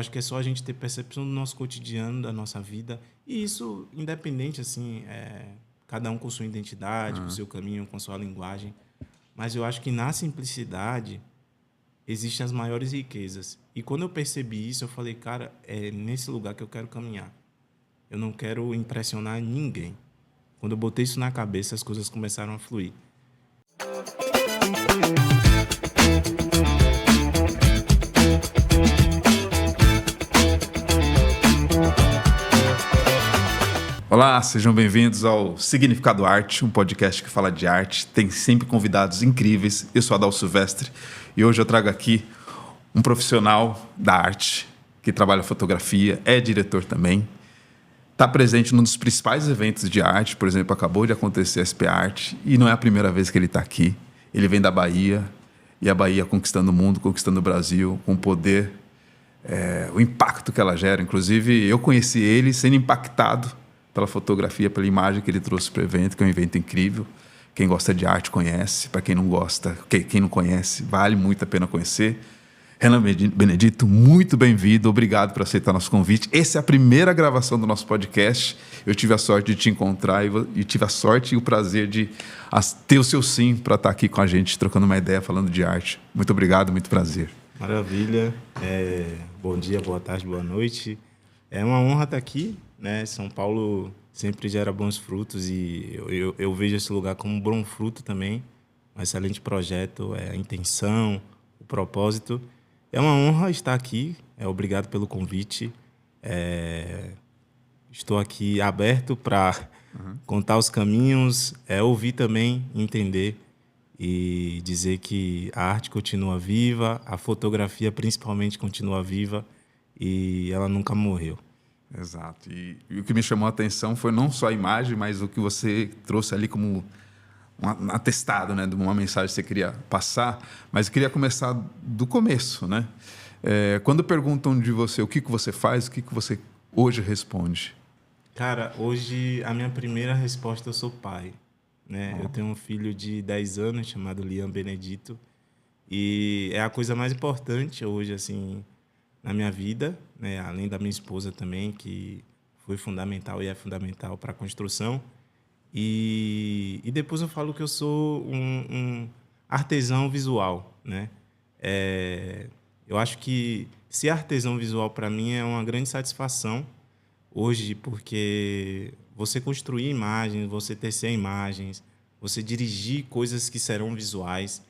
Acho que é só a gente ter percepção do nosso cotidiano, da nossa vida. E isso, independente, assim, cada um com sua identidade, com seu caminho, com sua linguagem. Mas eu acho que na simplicidade existem as maiores riquezas. E quando eu percebi isso, eu falei, cara, é nesse lugar que eu quero caminhar. Eu não quero impressionar ninguém. Quando eu botei isso na cabeça, as coisas começaram a fluir. Olá, sejam bem-vindos ao Significado Arte, um podcast que fala de arte, tem sempre convidados incríveis. Eu sou Adal Silvestre e hoje eu trago aqui um profissional da arte que trabalha fotografia, é diretor também, está presente num dos principais eventos de arte, por exemplo, acabou de acontecer a SP Arte e não é a primeira vez que ele está aqui. Ele vem da Bahia e a Bahia conquistando o mundo, conquistando o Brasil, com o poder, o impacto que ela gera. Inclusive, eu conheci ele sendo impactado pela fotografia, pela imagem que ele trouxe para o evento, que é um evento incrível. Quem gosta de arte conhece, para quem não gosta, quem não conhece, vale muito a pena conhecer. Renan Benedito, muito bem-vindo, obrigado por aceitar nosso convite. Essa é a primeira gravação do nosso podcast. Eu tive a sorte de te encontrar e tive a sorte e o prazer de ter o seu sim para estar aqui com a gente, trocando uma ideia, falando de arte. Muito obrigado, muito prazer. Maravilha. Bom dia, boa tarde, boa noite. É uma honra estar aqui, né? São Paulo sempre gera bons frutos e eu vejo esse lugar como um bom fruto também. Um excelente projeto, a intenção, o propósito. É uma honra estar aqui. Obrigado pelo convite. Estou aqui aberto para contar os caminhos, ouvir também, entender e dizer que a arte continua viva, a fotografia principalmente continua viva e ela nunca morreu. Exato. E o que me chamou a atenção foi não só a imagem, mas o que você trouxe ali como um atestado, né, de uma mensagem que você queria passar. Mas eu queria começar do começo, né? Quando perguntam de você o que você faz, o que você hoje responde? Cara, hoje a minha primeira resposta, eu sou pai, né? Eu tenho um filho de 10 anos chamado Liam Benedito e é a coisa mais importante hoje, assim, na minha vida, né? Além da minha esposa também, que foi fundamental e é fundamental para a construção. E depois eu falo que eu sou um artesão visual, né? Eu acho que ser artesão visual para mim é uma grande satisfação hoje, porque você construir imagens, você tecer imagens, você dirigir coisas que serão visuais.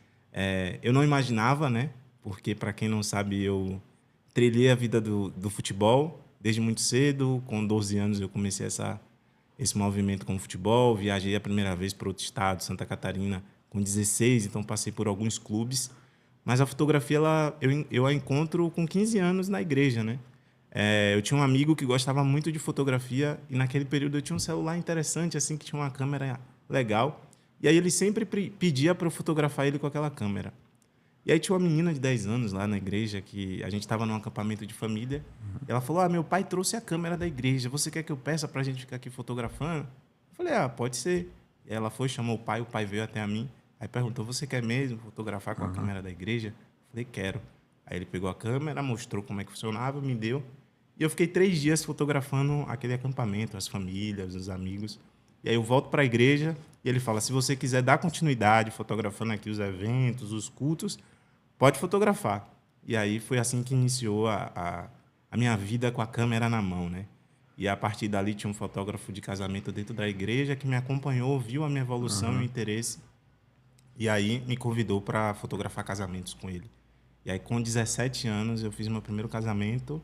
Eu não imaginava, né? Porque, para quem não sabe, eu trilhei a vida do futebol desde muito cedo. Com 12 anos eu comecei esse movimento com o futebol. Viajei a primeira vez para outro estado, Santa Catarina, com 16, então passei por alguns clubes. Mas a fotografia, eu a encontro com 15 anos na igreja, né? Eu tinha um amigo que gostava muito de fotografia e naquele período eu tinha um celular interessante, assim, que tinha uma câmera legal. E aí ele sempre pedia para eu fotografar ele com aquela câmera. E aí tinha uma menina de 10 anos lá na igreja, que a gente estava num acampamento de família. E ela falou, meu pai trouxe a câmera da igreja, você quer que eu peça para a gente ficar aqui fotografando? Eu falei, pode ser. E ela foi, chamou o pai veio até a mim. Aí perguntou, você quer mesmo fotografar com a câmera da igreja? Eu falei, quero. Aí ele pegou a câmera, mostrou como é que funcionava, me deu. E eu fiquei 3 dias fotografando aquele acampamento, as famílias, os amigos. E aí eu volto para a igreja e ele fala, se você quiser dar continuidade fotografando aqui os eventos, os cultos, pode fotografar. E aí foi assim que iniciou a minha vida com a câmera na mão, né? E a partir dali tinha um fotógrafo de casamento dentro da igreja que me acompanhou, viu a minha evolução e o interesse. E aí me convidou para fotografar casamentos com ele. E aí com 17 anos eu fiz meu primeiro casamento.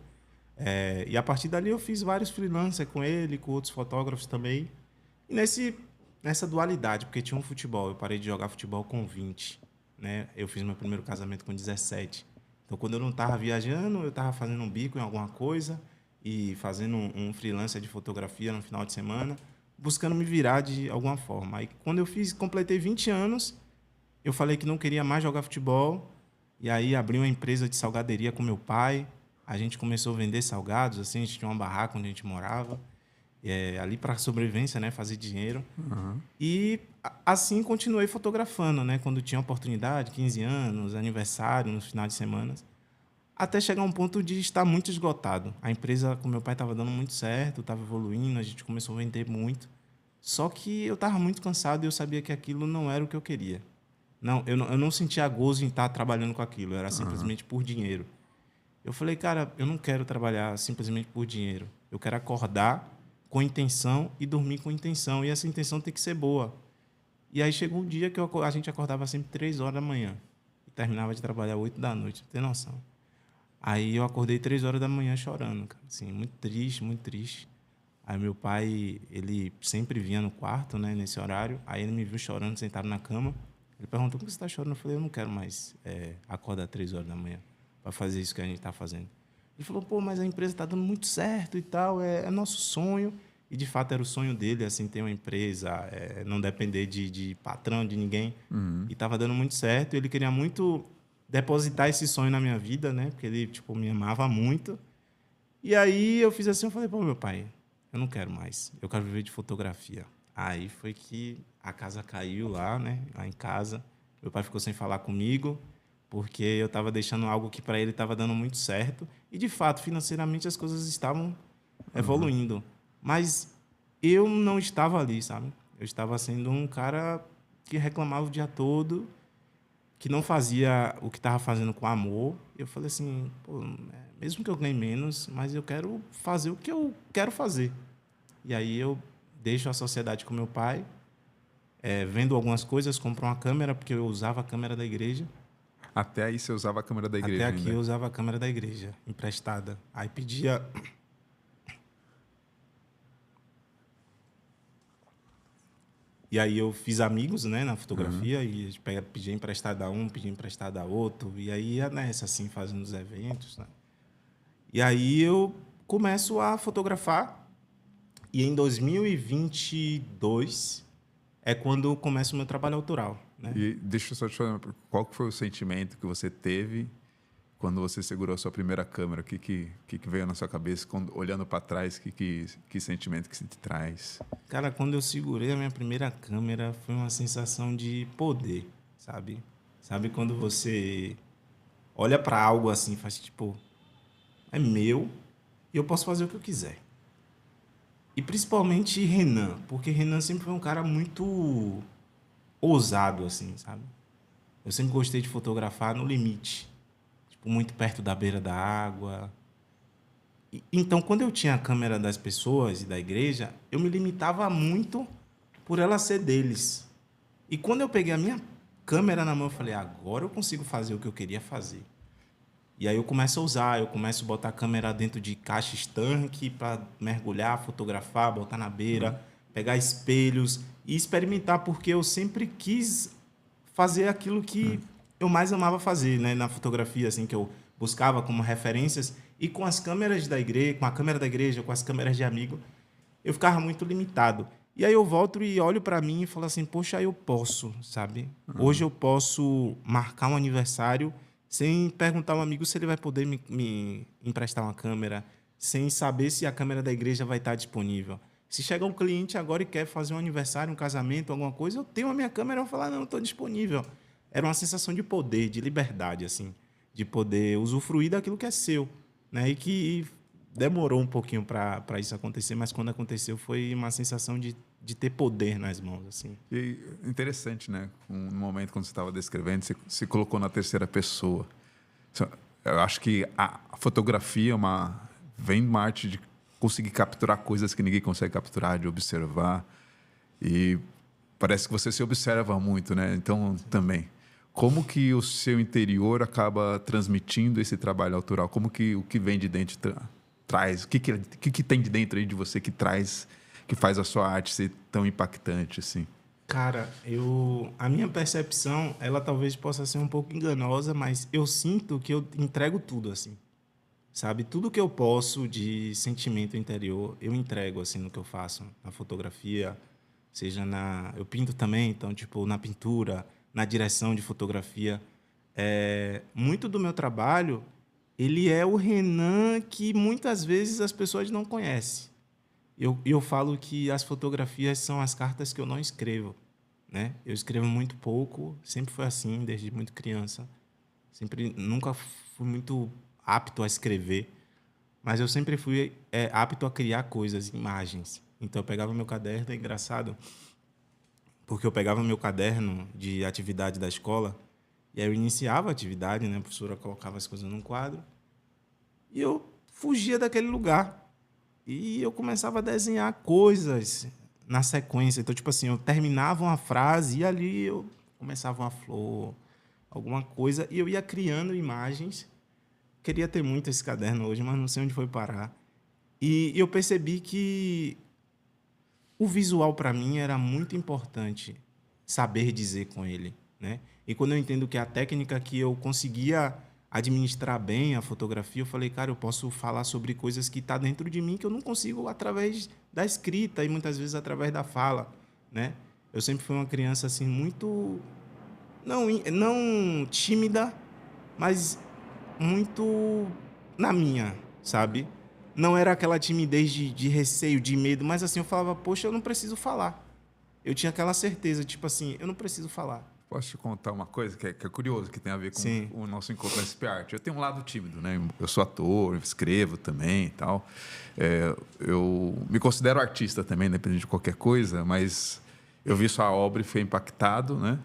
E a partir dali eu fiz vários freelancers com ele, com outros fotógrafos também. E nessa dualidade, porque tinha um futebol. Eu parei de jogar futebol com 20, né? Eu fiz meu primeiro casamento com 17. Então, quando eu não estava viajando, eu estava fazendo um bico em alguma coisa e fazendo um freelancer de fotografia no final de semana, buscando me virar de alguma forma. Aí, quando eu completei 20 anos, eu falei que não queria mais jogar futebol. E aí, abri uma empresa de salgaderia com meu pai. A gente começou a vender salgados, assim, a gente tinha uma barraca onde a gente morava. Ali para sobrevivência, né, fazer dinheiro. E assim continuei fotografando, né, quando tinha oportunidade, 15 anos, aniversário, nos finais de semana. até chegar a um ponto de estar muito esgotado. A empresa com meu pai estava dando muito certo, estava evoluindo, a gente começou a vender muito. Só que eu estava muito cansado e eu sabia que aquilo não era o que eu queria. Eu não sentia gozo em estar trabalhando com aquilo, era simplesmente por dinheiro. Eu falei, cara, eu não quero trabalhar simplesmente por dinheiro. Eu quero acordar com intenção e dormir com intenção. E essa intenção tem que ser boa. E aí chegou um dia que a gente acordava sempre 3 horas da manhã. E terminava de trabalhar 8 da noite, não tem noção. Aí eu acordei 3 horas da manhã chorando, cara. Assim, muito triste, muito triste. Aí meu pai, ele sempre vinha no quarto, né, nesse horário. Aí ele me viu chorando, sentado na cama. Ele perguntou, por que você está chorando? Eu falei, eu não quero mais acordar 3 horas da manhã para fazer isso que a gente está fazendo. Ele falou, pô, mas a empresa está dando muito certo e tal, é nosso sonho. E, de fato, era o sonho dele, assim, ter uma empresa, não depender de patrão, de ninguém. E estava dando muito certo. Ele queria muito depositar esse sonho na minha vida, né? Porque ele, tipo, me amava muito. E aí eu fiz assim, eu falei, pô, meu pai, eu não quero mais. Eu quero viver de fotografia. Aí foi que a casa caiu lá, né? Lá em casa. Meu pai ficou sem falar comigo, porque eu estava deixando algo que para ele estava dando muito certo. E, de fato, financeiramente as coisas estavam evoluindo. Mas eu não estava ali, sabe? Eu estava sendo um cara que reclamava o dia todo, que não fazia o que estava fazendo com amor. Eu falei assim, pô, mesmo que eu ganhe menos, mas eu quero fazer o que eu quero fazer. E aí eu deixo a sociedade com meu pai, vendo algumas coisas, compro uma câmera, porque eu usava a câmera da igreja. Até aí você usava a câmera da igreja Até aqui ainda? eu usava a câmera da igreja, emprestada. Aí pedia... E aí eu fiz amigos, né, na fotografia, e a gente pedia emprestado a um, pedia emprestado a outro, e aí ia nessa, assim, fazendo os eventos, né? E aí eu começo a fotografar, e em 2022 é quando começa o meu trabalho autoral, né? E deixa eu só te falar, qual que foi o sentimento que você teve quando você segurou a sua primeira câmera? O que veio na sua cabeça, olhando para trás, que sentimento que se te traz? Cara, quando eu segurei a minha primeira câmera, foi uma sensação de poder, sabe? Sabe quando você olha para algo assim e faz tipo, é meu e eu posso fazer o que eu quiser. E principalmente Renan, porque Renan sempre foi um cara muito ousado, assim, sabe? Eu sempre gostei de fotografar no limite, tipo, muito perto da beira da água. Então, quando eu tinha a câmera das pessoas e da igreja, eu me limitava muito por ela ser deles. E quando eu peguei a minha câmera na mão, eu falei, agora eu consigo fazer o que eu queria fazer. E aí eu começo a usar, eu começo a botar a câmera dentro de caixa estanque para mergulhar, fotografar, botar na beira, pegar espelhos e experimentar, porque eu sempre quis fazer aquilo que eu mais amava fazer, né, na fotografia, assim, que eu buscava como referências. E com as câmeras da igreja, com a câmera da igreja, com as câmeras de amigo, eu ficava muito limitado. E aí eu volto e olho para mim e falo assim, poxa, eu posso, sabe? Hoje eu posso marcar um aniversário sem perguntar ao amigo se ele vai poder me emprestar uma câmera, sem saber se a câmera da igreja vai estar disponível. Se chega um cliente agora e quer fazer um aniversário, um casamento, alguma coisa, eu tenho a minha câmera e vou falar, não, estou disponível. Era uma sensação de poder, de liberdade, assim, de poder usufruir daquilo que é seu, né? E que demorou um pouquinho para isso acontecer, mas quando aconteceu foi uma sensação de ter poder nas mãos, assim. E interessante, né? No momento quando você estava descrevendo, você se colocou na terceira pessoa. Eu acho que a fotografia vem de uma arte de conseguir capturar coisas que ninguém consegue capturar, de observar. E parece que você se observa muito, né? Então, também. Como que o seu interior acaba transmitindo esse trabalho autoral? Como que o que vem de dentro traz? O que tem de dentro aí de você que traz, que faz a sua arte ser tão impactante assim? Cara, a minha percepção, ela talvez possa ser um pouco enganosa, mas eu sinto que eu entrego tudo, assim. Sabe? Tudo que eu posso de sentimento interior, eu entrego, assim, no que eu faço. Na fotografia, seja na... Eu pinto também, então, tipo, na pintura, na direção de fotografia. Muito do meu trabalho, ele é o Renan que muitas vezes as pessoas não conhecem. Eu falo que as fotografias são as cartas que eu não escrevo, né? Eu escrevo muito pouco, sempre foi assim, desde muito criança. Sempre, nunca fui muito apto a escrever, mas eu sempre fui apto a criar coisas, imagens. Então eu pegava meu caderno, é engraçado, porque eu pegava meu caderno de atividade da escola e aí eu iniciava a atividade, né? A professora colocava as coisas num quadro e eu fugia daquele lugar. E eu começava a desenhar coisas na sequência. Então, tipo assim, eu terminava uma frase e ali eu começava uma flor, alguma coisa, e eu ia criando imagens. Queria ter muito esse caderno hoje, mas não sei onde foi parar. E eu percebi que o visual, para mim, era muito importante saber dizer com ele, né? E quando eu entendo que a técnica que eu conseguia administrar bem a fotografia, eu falei, cara, eu posso falar sobre coisas que tá dentro de mim que eu não consigo através da escrita e muitas vezes através da fala, né? Eu sempre fui uma criança assim muito não tímida, mas muito na minha, sabe? Não era aquela timidez de receio, de medo, mas assim, eu falava, poxa, eu não preciso falar. Eu tinha aquela certeza, tipo assim, eu não preciso falar. Posso te contar uma coisa que é curioso, que tem a ver com Sim. o nosso encontro na SP Art. Eu tenho um lado tímido, né? Eu sou ator, escrevo também e tal. Eu me considero artista também, independente de qualquer coisa, mas eu vi sua obra e fui impactado, né?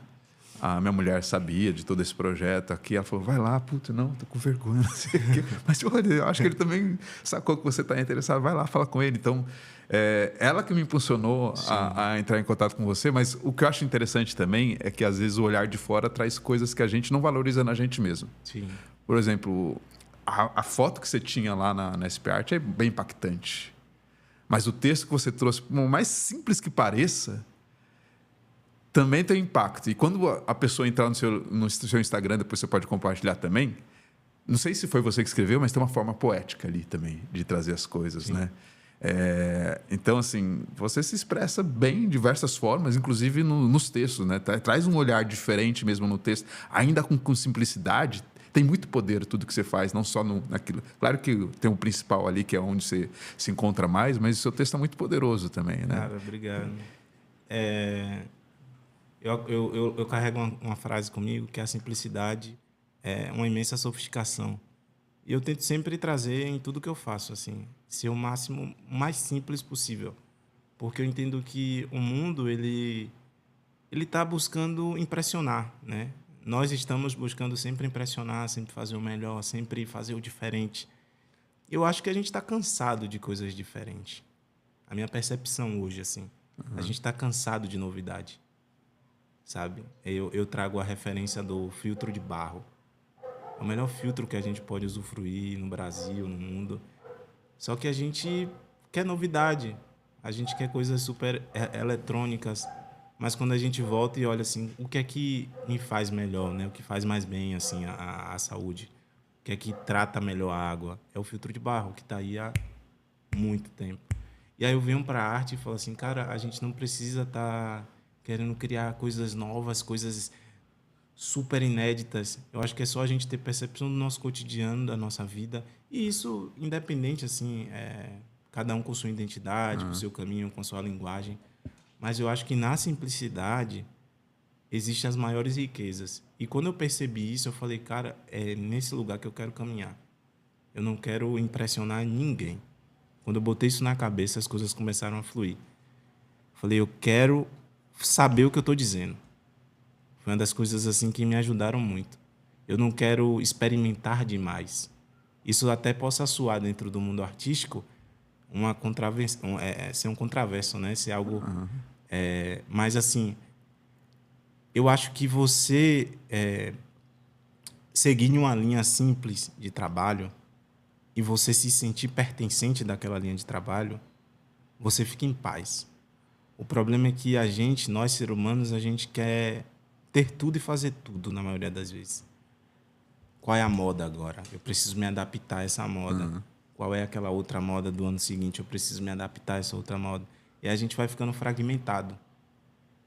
A minha mulher sabia de todo esse projeto aqui. Ela falou, vai lá, puta, não, tô com vergonha. Não sei o quê. Mas, olha, eu acho que ele também sacou que você está interessado. Vai lá, fala com ele. Então, ela que me impulsionou a entrar em contato com você. Mas o que eu acho interessante também é que, às vezes, o olhar de fora traz coisas que a gente não valoriza na gente mesmo. Sim. Por exemplo, a foto que você tinha lá na SP Art é bem impactante. Mas o texto que você trouxe, por mais simples que pareça, também tem impacto. E quando a pessoa entrar no seu Instagram, depois você pode compartilhar também. Não sei se foi você que escreveu, mas tem uma forma poética ali também de trazer as coisas, né? Então, assim, você se expressa bem em diversas formas, inclusive nos textos, né? Traz um olhar diferente mesmo no texto, ainda com simplicidade. Tem muito poder tudo que você faz, não só naquilo. Claro que tem um principal ali, que é onde você se encontra mais, mas o seu texto é muito poderoso também, né? Cara, obrigado. Eu carrego uma frase comigo que é a simplicidade é uma imensa sofisticação. E eu tento sempre trazer em tudo que eu faço, assim, ser o mais simples possível. Porque eu entendo que o mundo, ele está buscando impressionar, né? Nós estamos buscando sempre impressionar, sempre fazer o melhor, sempre fazer o diferente. Eu acho que a gente está cansado de coisas diferentes. A minha percepção hoje, assim, a gente está cansado de novidade. Sabe? Eu trago a referência do filtro de barro. É o melhor filtro que a gente pode usufruir no Brasil, no mundo. Só que a gente quer novidade. A gente quer coisas super eletrônicas. Mas quando a gente volta e olha assim, o que é que me faz melhor, né? O que faz mais bem assim a saúde? O que é que trata melhor a água? É o filtro de barro, que está aí há muito tempo. E aí eu venho para a arte e falo assim, cara, a gente não precisa estar querendo criar coisas novas, coisas super inéditas. Eu acho que é só a gente ter percepção do nosso cotidiano, da nossa vida. E isso, independente, assim, cada um com sua identidade, com seu caminho, com sua linguagem. Mas eu acho que na simplicidade existem as maiores riquezas. E quando eu percebi isso, eu falei, cara, é nesse lugar que eu quero caminhar. Eu não quero impressionar ninguém. Quando eu botei isso na cabeça, as coisas começaram a fluir. Falei, eu quero saber o que eu estou dizendo. Foi uma das coisas assim que me ajudaram muito. Eu não quero experimentar demais. Isso até possa soar dentro do mundo artístico uma contravenção, ser um contraverso, né? Ser algo. Mas assim, eu acho que você seguir uma linha simples de trabalho e você se sentir pertencente daquela linha de trabalho, você fica em paz. O problema é que nós seres humanos, a gente quer ter tudo e fazer tudo na maioria das vezes. Qual é a moda agora? Eu preciso me adaptar a essa moda. Qual é aquela outra moda do ano seguinte? Eu preciso me adaptar a essa outra moda. E a gente vai ficando fragmentado.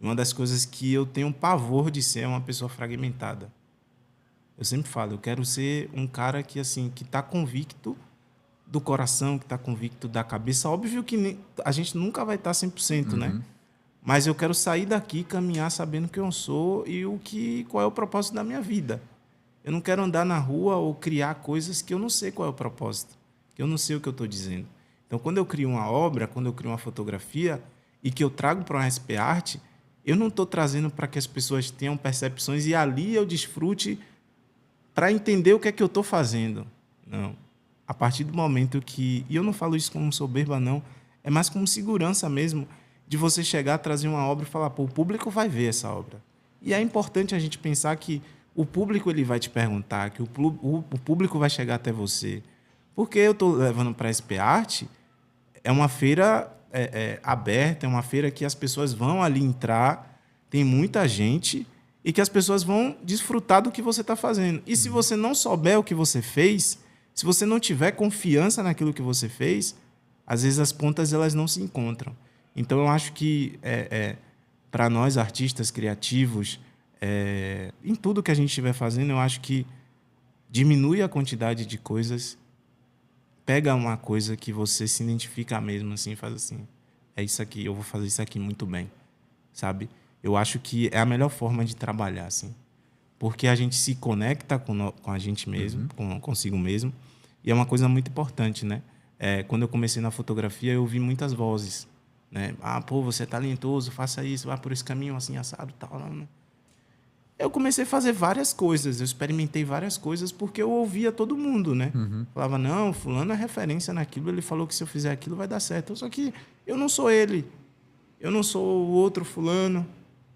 Uma das coisas que eu tenho pavor de ser é uma pessoa fragmentada. Eu sempre falo, eu quero ser um cara que assim, que está convicto do coração, que está convicto da cabeça. Óbvio que a gente nunca vai estar 100%, né? Mas eu quero sair daqui, caminhar sabendo quem eu sou e qual é o propósito da minha vida. Eu não quero andar na rua ou criar coisas que eu não sei qual é o propósito, que eu não sei o que eu estou dizendo. Então, quando eu crio uma obra, quando eu crio uma fotografia e que eu trago para uma SP Arte, eu não estou trazendo para que as pessoas tenham percepções e ali eu desfrute para entender o que é que eu estou fazendo. Não. A partir do momento que... E eu não falo isso como soberba, não. É mais como segurança mesmo, de você chegar, trazer uma obra e falar, pô, o público vai ver essa obra. E é importante a gente pensar que o público ele vai te perguntar, que o público vai chegar até você. Porque eu estou levando para a SP Arte, é uma feira aberta, é uma feira que as pessoas vão ali entrar, tem muita gente e que as pessoas vão desfrutar do que você está fazendo. E se você não souber o que você fez, se você não tiver confiança naquilo que você fez, às vezes as pontas elas não se encontram. Então, eu acho que para nós, artistas criativos, em tudo que a gente estiver fazendo, eu acho que diminui a quantidade de coisas, pega uma coisa que você se identifica mesmo, assim, e faz assim, é isso aqui, eu vou fazer isso aqui muito bem, sabe? Eu acho que é a melhor forma de trabalhar, assim, porque a gente se conecta com a gente mesmo, consigo mesmo, e é uma coisa muito importante, né? Quando eu comecei na fotografia, eu ouvi muitas vozes, né? Ah, pô, você é talentoso, faça isso, vá por esse caminho, assim, assado, tal, né? Eu comecei a fazer várias coisas, eu experimentei várias coisas porque eu ouvia todo mundo, né? Falava, não, fulano é referência naquilo, ele falou que se eu fizer aquilo vai dar certo. Só que eu não sou ele, eu não sou o outro fulano,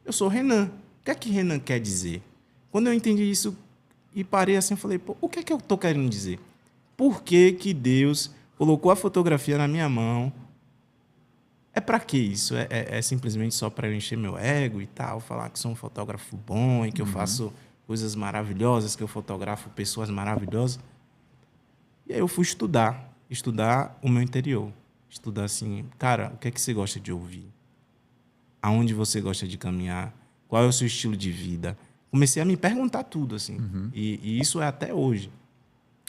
eu sou Renan. O que é que Renan quer dizer? Quando eu entendi isso e parei assim, eu falei, pô, o que é que eu estou querendo dizer? Por que que Deus colocou a fotografia na minha mão? É para que isso? É simplesmente só para eu encher meu ego e tal, falar que sou um fotógrafo bom e que eu faço coisas maravilhosas, que eu fotografo pessoas maravilhosas. E aí eu fui estudar o meu interior. Estudar assim, cara, o que é que você gosta de ouvir? Aonde você gosta de caminhar? Qual é o seu estilo de vida? Comecei a me perguntar tudo, assim. E isso é até hoje.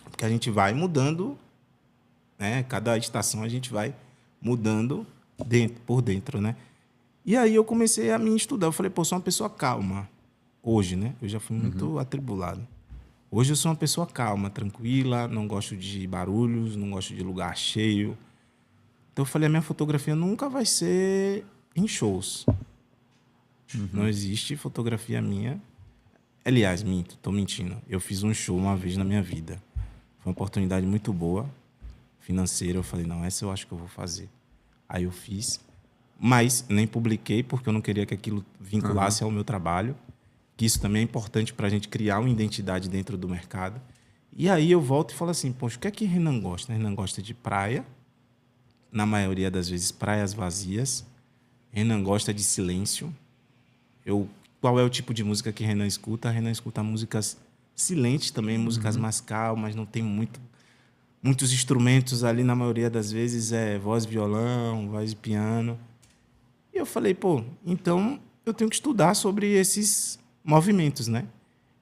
Porque a gente vai mudando, né? Cada estação a gente vai mudando por dentro, né? E aí eu comecei a me estudar. Eu falei, pô, sou uma pessoa calma. Hoje, né? Eu já fui muito atribulado. Hoje eu sou uma pessoa calma, tranquila, não gosto de barulhos, não gosto de lugar cheio. Então eu falei, a minha fotografia nunca vai ser em shows. Não existe fotografia minha. Aliás, minto, tô mentindo. Eu fiz um show uma vez na minha vida. Foi uma oportunidade muito boa, financeira. Eu falei, não, essa eu acho que eu vou fazer. Aí eu fiz, mas nem publiquei porque eu não queria que aquilo vinculasse ao meu trabalho, que isso também é importante para a gente criar uma identidade dentro do mercado. E aí eu volto e falo assim, poxa, o que é que Renan gosta? Renan gosta de praia, na maioria das vezes praias vazias. Renan gosta de silêncio. Qual é o tipo de música que Renan escuta? Renan escuta músicas silentes também, músicas mais calmas, não tem muitos instrumentos ali, na maioria das vezes é voz, violão, voz e piano. E eu falei, pô, então eu tenho que estudar sobre esses movimentos, né?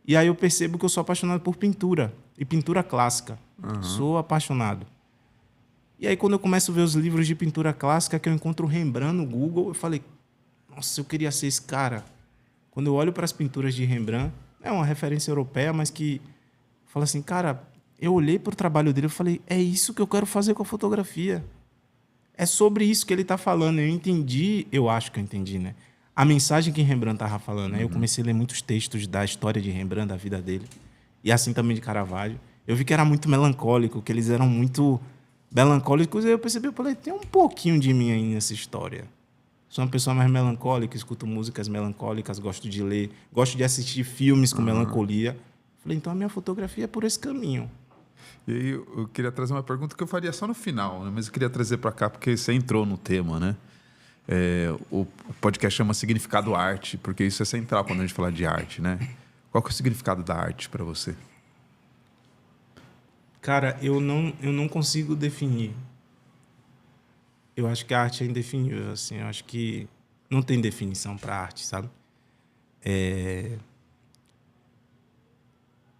E aí eu percebo que eu sou apaixonado por pintura, e pintura clássica. Sou apaixonado. E aí quando eu começo a ver os livros de pintura clássica, que eu encontro o Rembrandt no Google, eu falei, nossa, eu queria ser esse cara. Quando eu olho para as pinturas de Rembrandt, é uma referência europeia, mas que fala assim, cara, eu olhei para o trabalho dele e falei, é isso que eu quero fazer com a fotografia. É sobre isso que ele está falando. Eu entendi, eu acho que eu entendi, né? A mensagem que Rembrandt estava falando. Né? Eu comecei a ler muitos textos da história de Rembrandt, da vida dele. E assim também de Caravaggio. Eu vi que era muito melancólico, que eles eram muito melancólicos. E eu percebi, eu falei, tem um pouquinho de mim aí nessa história. Sou uma pessoa mais melancólica, escuto músicas melancólicas, gosto de ler, gosto de assistir filmes com melancolia. Falei, então a minha fotografia é por esse caminho. E aí eu queria trazer uma pergunta que eu faria só no final, né? Mas eu queria trazer para cá porque você entrou no tema, né? O podcast chama Significado Arte, porque isso é central quando a gente fala de arte, né? Qual que é o significado da arte para você? Cara, eu não consigo definir. Eu acho que a arte é indefinível, assim. Eu acho que não tem definição para arte, sabe?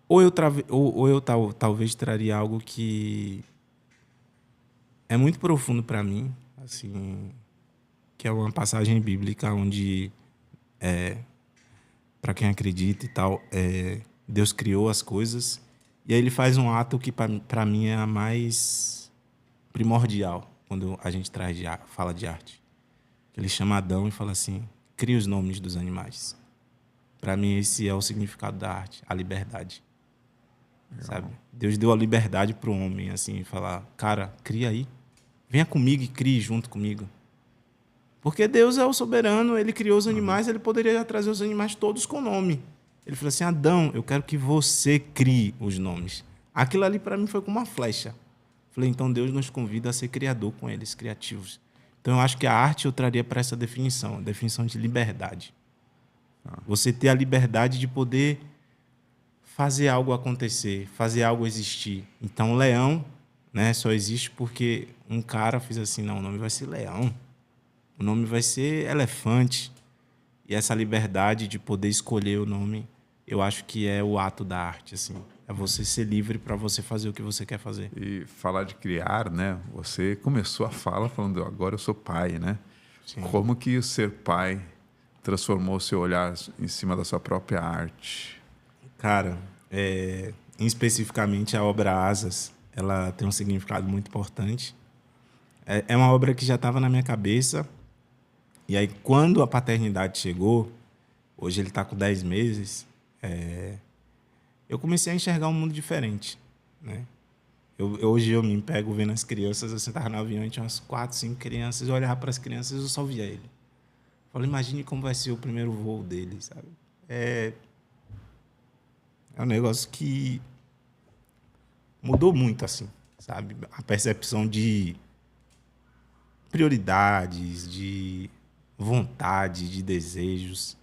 Ou eu talvez traria algo que é muito profundo para mim, assim, que é uma passagem bíblica onde, para quem acredita e tal, Deus criou as coisas. E aí ele faz um ato que para mim é a mais primordial quando a gente fala de arte. Ele chama Adão e fala assim: cria os nomes dos animais. Para mim esse é o significado da arte, a liberdade. Sabe? Deus deu a liberdade para o homem, assim, falar: cara, cria aí. Venha comigo e crie junto comigo. Porque Deus é o soberano, ele criou os animais, ele poderia trazer os animais todos com nome. Ele falou assim: Adão, eu quero que você crie os nomes. Aquilo ali para mim foi como uma flecha. Falei, então Deus nos convida a ser criador com eles, criativos. Então eu acho que a arte eu traria para essa definição, a definição de liberdade. Você ter a liberdade de poder fazer algo acontecer, fazer algo existir. Então o leão, né, só existe porque um cara fez assim: não, o nome vai ser leão. O nome vai ser elefante. E essa liberdade de poder escolher o nome, eu acho que é o ato da arte, assim. É você ser livre para você fazer o que você quer fazer. E falar de criar, né? Você começou a fala falando: agora eu sou pai, né? Sim. Como que o ser pai transformou o seu olhar em cima da sua própria arte? Cara, especificamente a obra Asas, ela tem um significado muito importante. É uma obra que já estava na minha cabeça. E aí, quando a paternidade chegou, hoje ele está com 10 meses, eu comecei a enxergar um mundo diferente, né? Hoje eu me pego vendo as crianças, eu sentava no avião e tinha umas 4, 5 crianças, eu olhava para as crianças e eu só via ele. Falei, imagine como vai ser o primeiro voo dele, sabe? É um negócio que mudou muito, assim, sabe? A percepção de prioridades, de vontade, de desejos.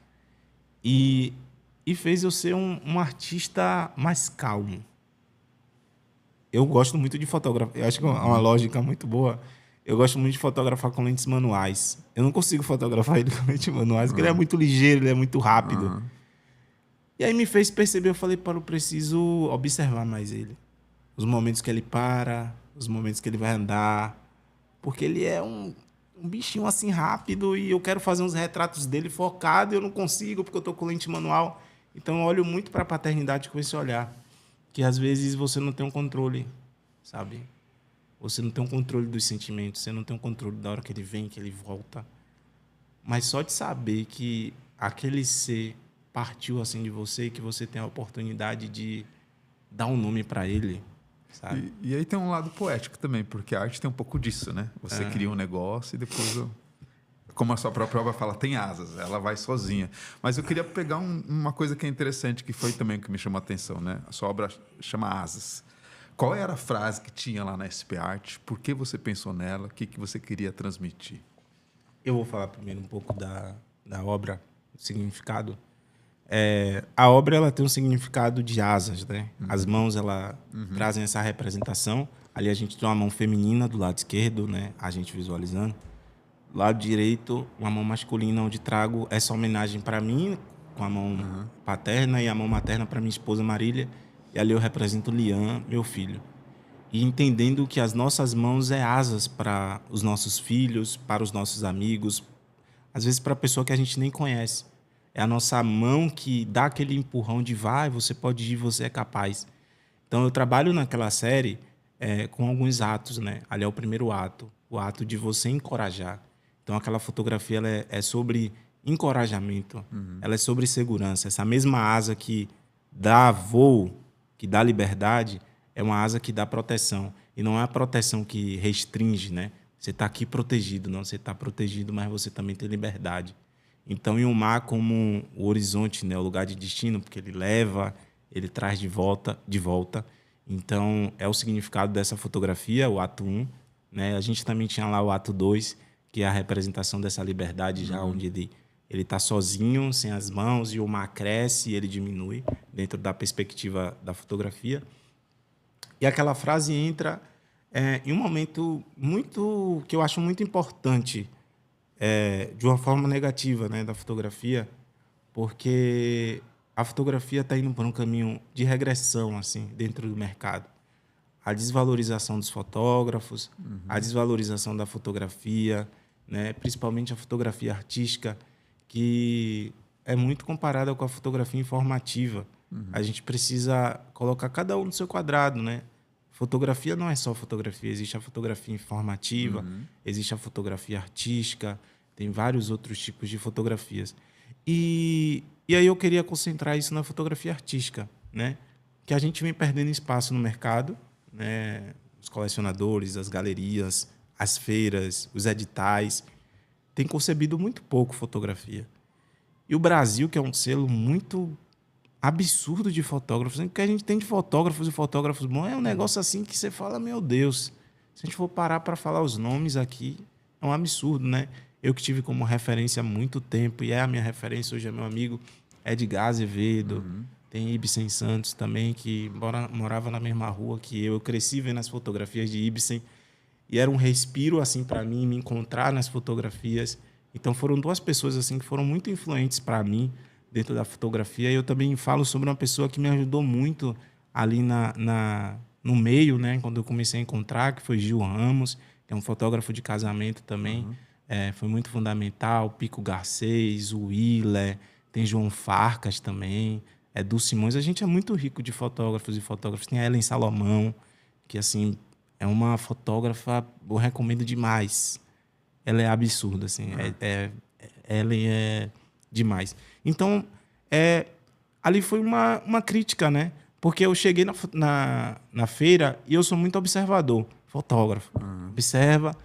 E fez eu ser um artista mais calmo. Eu gosto muito de fotografar. Eu acho que é uma lógica muito boa. Eu gosto muito de fotografar com lentes manuais. Eu não consigo fotografar ele com lentes manuais, porque ele é muito ligeiro, ele é muito rápido. E aí me fez perceber, eu falei, eu preciso observar mais ele. Os momentos que ele para, os momentos que ele vai andar. Porque ele é um bichinho assim rápido e eu quero fazer uns retratos dele focado e eu não consigo porque eu tô com lente manual. Então eu olho muito para a paternidade com esse olhar. Que às vezes você não tem um controle, sabe? Você não tem um controle dos sentimentos, você não tem um controle da hora que ele vem, que ele volta. Mas só de saber que aquele ser partiu assim de você, que você tem a oportunidade de dar um nome para ele, sabe? E aí tem um lado poético também, porque a arte tem um pouco disso, né? Você cria um negócio e depois, como a sua própria obra fala, tem asas, ela vai sozinha. Mas eu queria pegar uma coisa que é interessante, que foi também o que me chamou a atenção, né? A sua obra chama Asas. Qual era a frase que tinha lá na SP Art? Por que você pensou nela? O que você queria transmitir? Eu vou falar primeiro um pouco da obra, do significado. A obra ela tem um significado de asas, né? As mãos ela trazem essa representação. Ali a gente tem uma mão feminina do lado esquerdo, né? A gente visualizando. Do lado direito, uma mão masculina, onde trago essa homenagem para mim, com a mão paterna, e a mão materna para minha esposa Marília. E ali eu represento Lian, meu filho. E entendendo que as nossas mãos é asas para os nossos filhos, para os nossos amigos, às vezes para a pessoa que a gente nem conhece. É a nossa mão que dá aquele empurrão de vai, você pode ir, você é capaz. Então eu trabalho naquela série com alguns atos, né? Ali é o primeiro ato, o ato de você encorajar. Então aquela fotografia ela é sobre encorajamento, ela é sobre segurança. Essa mesma asa que dá voo, que dá liberdade, é uma asa que dá proteção. E não é a proteção que restringe, né? Você está aqui protegido, não, você está protegido, mas você também tem liberdade. Então, em um mar como o horizonte, né, o lugar de destino, porque ele leva, ele traz de volta. Então, é o significado dessa fotografia, o ato 1. Né? A gente também tinha lá o ato 2, que é a representação dessa liberdade, já onde ele está sozinho, sem as mãos, e o mar cresce e ele diminui, dentro da perspectiva da fotografia. E aquela frase entra em um momento que eu acho muito importante, de uma forma negativa, né, da fotografia, porque a fotografia está indo por um caminho de regressão assim, dentro do mercado. A desvalorização dos fotógrafos, a desvalorização da fotografia, né, principalmente a fotografia artística, que é muito comparada com a fotografia informativa. A gente precisa colocar cada um no seu quadrado, né? Fotografia não é só fotografia, existe a fotografia informativa, existe a fotografia artística, tem vários outros tipos de fotografias. E aí eu queria concentrar isso na fotografia artística, né? Que a gente vem perdendo espaço no mercado, né? Os colecionadores, as galerias, as feiras, os editais, têm concebido muito pouco fotografia. E o Brasil, que é um selo muito absurdo de fotógrafos, o que a gente tem de fotógrafos e fotógrafos bons é um negócio assim que você fala, meu Deus, se a gente for parar para falar os nomes aqui, é um absurdo, né? Eu que tive como referência há muito tempo, e é a minha referência hoje, é meu amigo Edgar Azevedo, tem Ibsen Santos também, que morava na mesma rua que eu cresci vendo as fotografias de Ibsen, e era um respiro assim para mim, me encontrar nas fotografias. Então foram duas pessoas assim que foram muito influentes para mim, dentro da fotografia. E eu também falo sobre uma pessoa que me ajudou muito ali no meio, né? Quando eu comecei a encontrar, que foi Gil Ramos, que é um fotógrafo de casamento também. Foi muito fundamental. Pico Garcês, o Willer, tem João Farcas também, Dulce Simões. A gente é muito rico de fotógrafos e fotógrafos. Tem a Ellen Salomão, que assim é uma fotógrafa, eu recomendo demais. Ela é absurda, assim. Ellen é demais. Então, ali foi uma crítica, né? Porque eu cheguei na feira e eu sou muito observador, fotógrafo. Observa.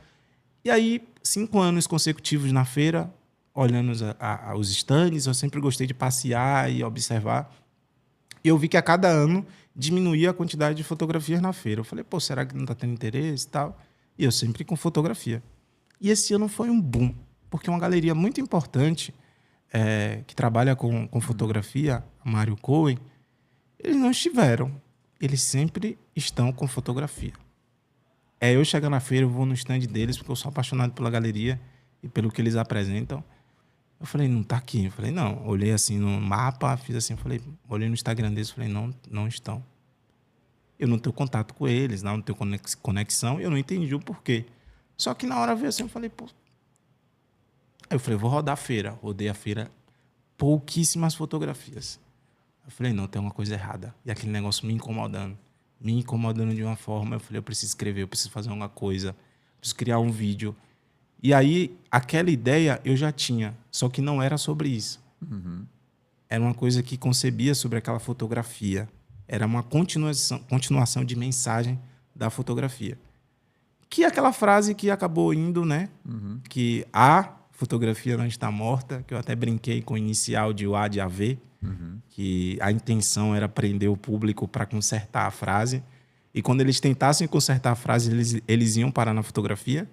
E aí, 5 anos consecutivos na feira, olhando os estandes, eu sempre gostei de passear e observar. E eu vi que a cada ano diminuía a quantidade de fotografias na feira. Eu falei, pô, será que não está tendo interesse e tal? E eu sempre com fotografia. E esse ano foi um boom, porque uma galeria muito importante que trabalha com fotografia, a Mário Cohen, eles não estiveram. Eles sempre estão com fotografia. Eu chego na feira, eu vou no stand deles, porque eu sou apaixonado pela galeria e pelo que eles apresentam. Eu falei, não está aqui. Eu falei, não. Olhei assim no mapa, fiz assim, falei, olhei no Instagram deles, falei, não estão. Eu não tenho contato com eles, não tenho conexão, eu não entendi o porquê. Só que na hora veio assim, eu falei, pô. Aí eu falei, vou rodar a feira. Rodei a feira, pouquíssimas fotografias. Eu falei, não, tem uma coisa errada. E aquele negócio me incomodando de uma forma. Eu falei, eu preciso escrever, eu preciso fazer alguma coisa, preciso criar um vídeo. E aí, aquela ideia eu já tinha, só que não era sobre isso. Era uma coisa que concebia sobre aquela fotografia. Era uma continuação de mensagem da fotografia. Que é aquela frase que acabou indo, né? Que a fotografia não está morta, que eu até brinquei com o inicial de o A de AV, que a intenção era prender o público para consertar a frase. E quando eles tentassem consertar a frase, eles iam parar na fotografia.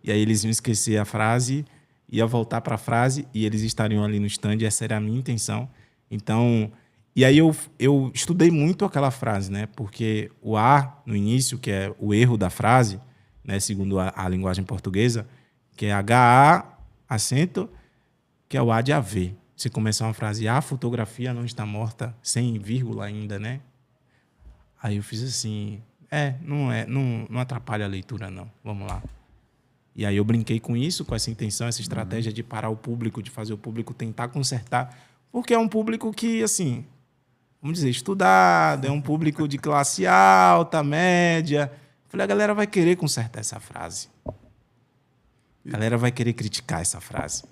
E aí eles iam esquecer a frase, ia voltar para a frase e eles estariam ali no stand. Essa era a minha intenção. Então, e aí eu estudei muito aquela frase, né? Porque o A, no início, que é o erro da frase, né? Segundo a linguagem portuguesa, que é HA, acento, que é o A de AV. Se começar uma frase, a fotografia não está morta, sem vírgula ainda, né? Aí eu fiz assim, não atrapalha a leitura, não. Vamos lá. E aí eu brinquei com isso, com essa intenção, essa estratégia de parar o público, de fazer o público tentar consertar, porque é um público que, assim, vamos dizer, estudado, é um público de classe alta, média. Falei, a galera vai querer consertar essa frase. A galera vai querer criticar essa frase.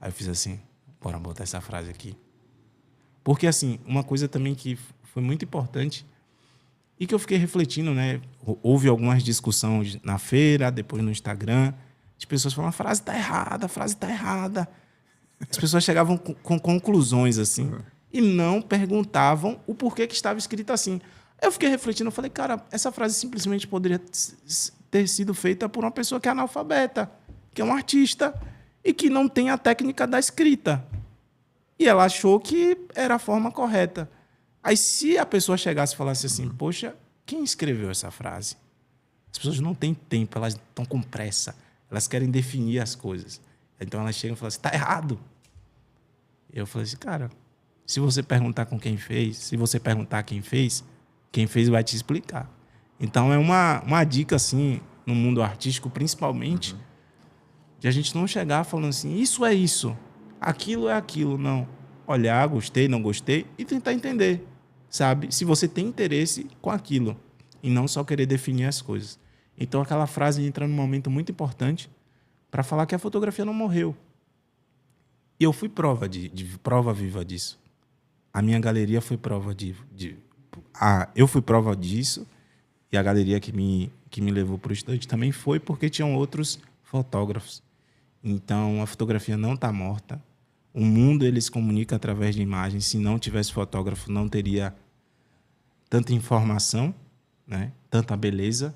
Aí eu fiz assim, bora botar essa frase aqui. Porque, assim, uma coisa também que foi muito importante e que eu fiquei refletindo, né? Houve algumas discussões na feira, depois no Instagram. As pessoas falavam, a frase está errada, a frase está errada. As pessoas chegavam com conclusões, assim, e não perguntavam o porquê que estava escrito assim. Eu fiquei refletindo, eu falei, cara, essa frase simplesmente poderia ter sido feita por uma pessoa que é analfabeta, que é um artista e que não tem a técnica da escrita. E ela achou que era a forma correta. Aí, se a pessoa chegasse e falasse assim, poxa, quem escreveu essa frase? As pessoas não têm tempo, elas estão com pressa, elas querem definir as coisas. Então, elas chegam e falam assim, está errado. Eu falei assim, cara, se você perguntar com quem fez, se você perguntar quem fez vai te explicar. Então, é uma dica, assim, no mundo artístico, principalmente, de a gente não chegar falando assim, isso é isso. Aquilo é aquilo, não. Olhar, gostei, não gostei e tentar entender, sabe? Se você tem interesse com aquilo e não só querer definir as coisas. Então aquela frase entra num momento muito importante para falar que a fotografia não morreu. E eu fui prova viva disso. A minha galeria foi prova eu fui prova disso e a galeria que me levou para o estande também foi porque tinham outros fotógrafos. Então a fotografia não está morta. O mundo ele se comunica através de imagens. Se não tivesse fotógrafo, não teria tanta informação, né? Tanta beleza.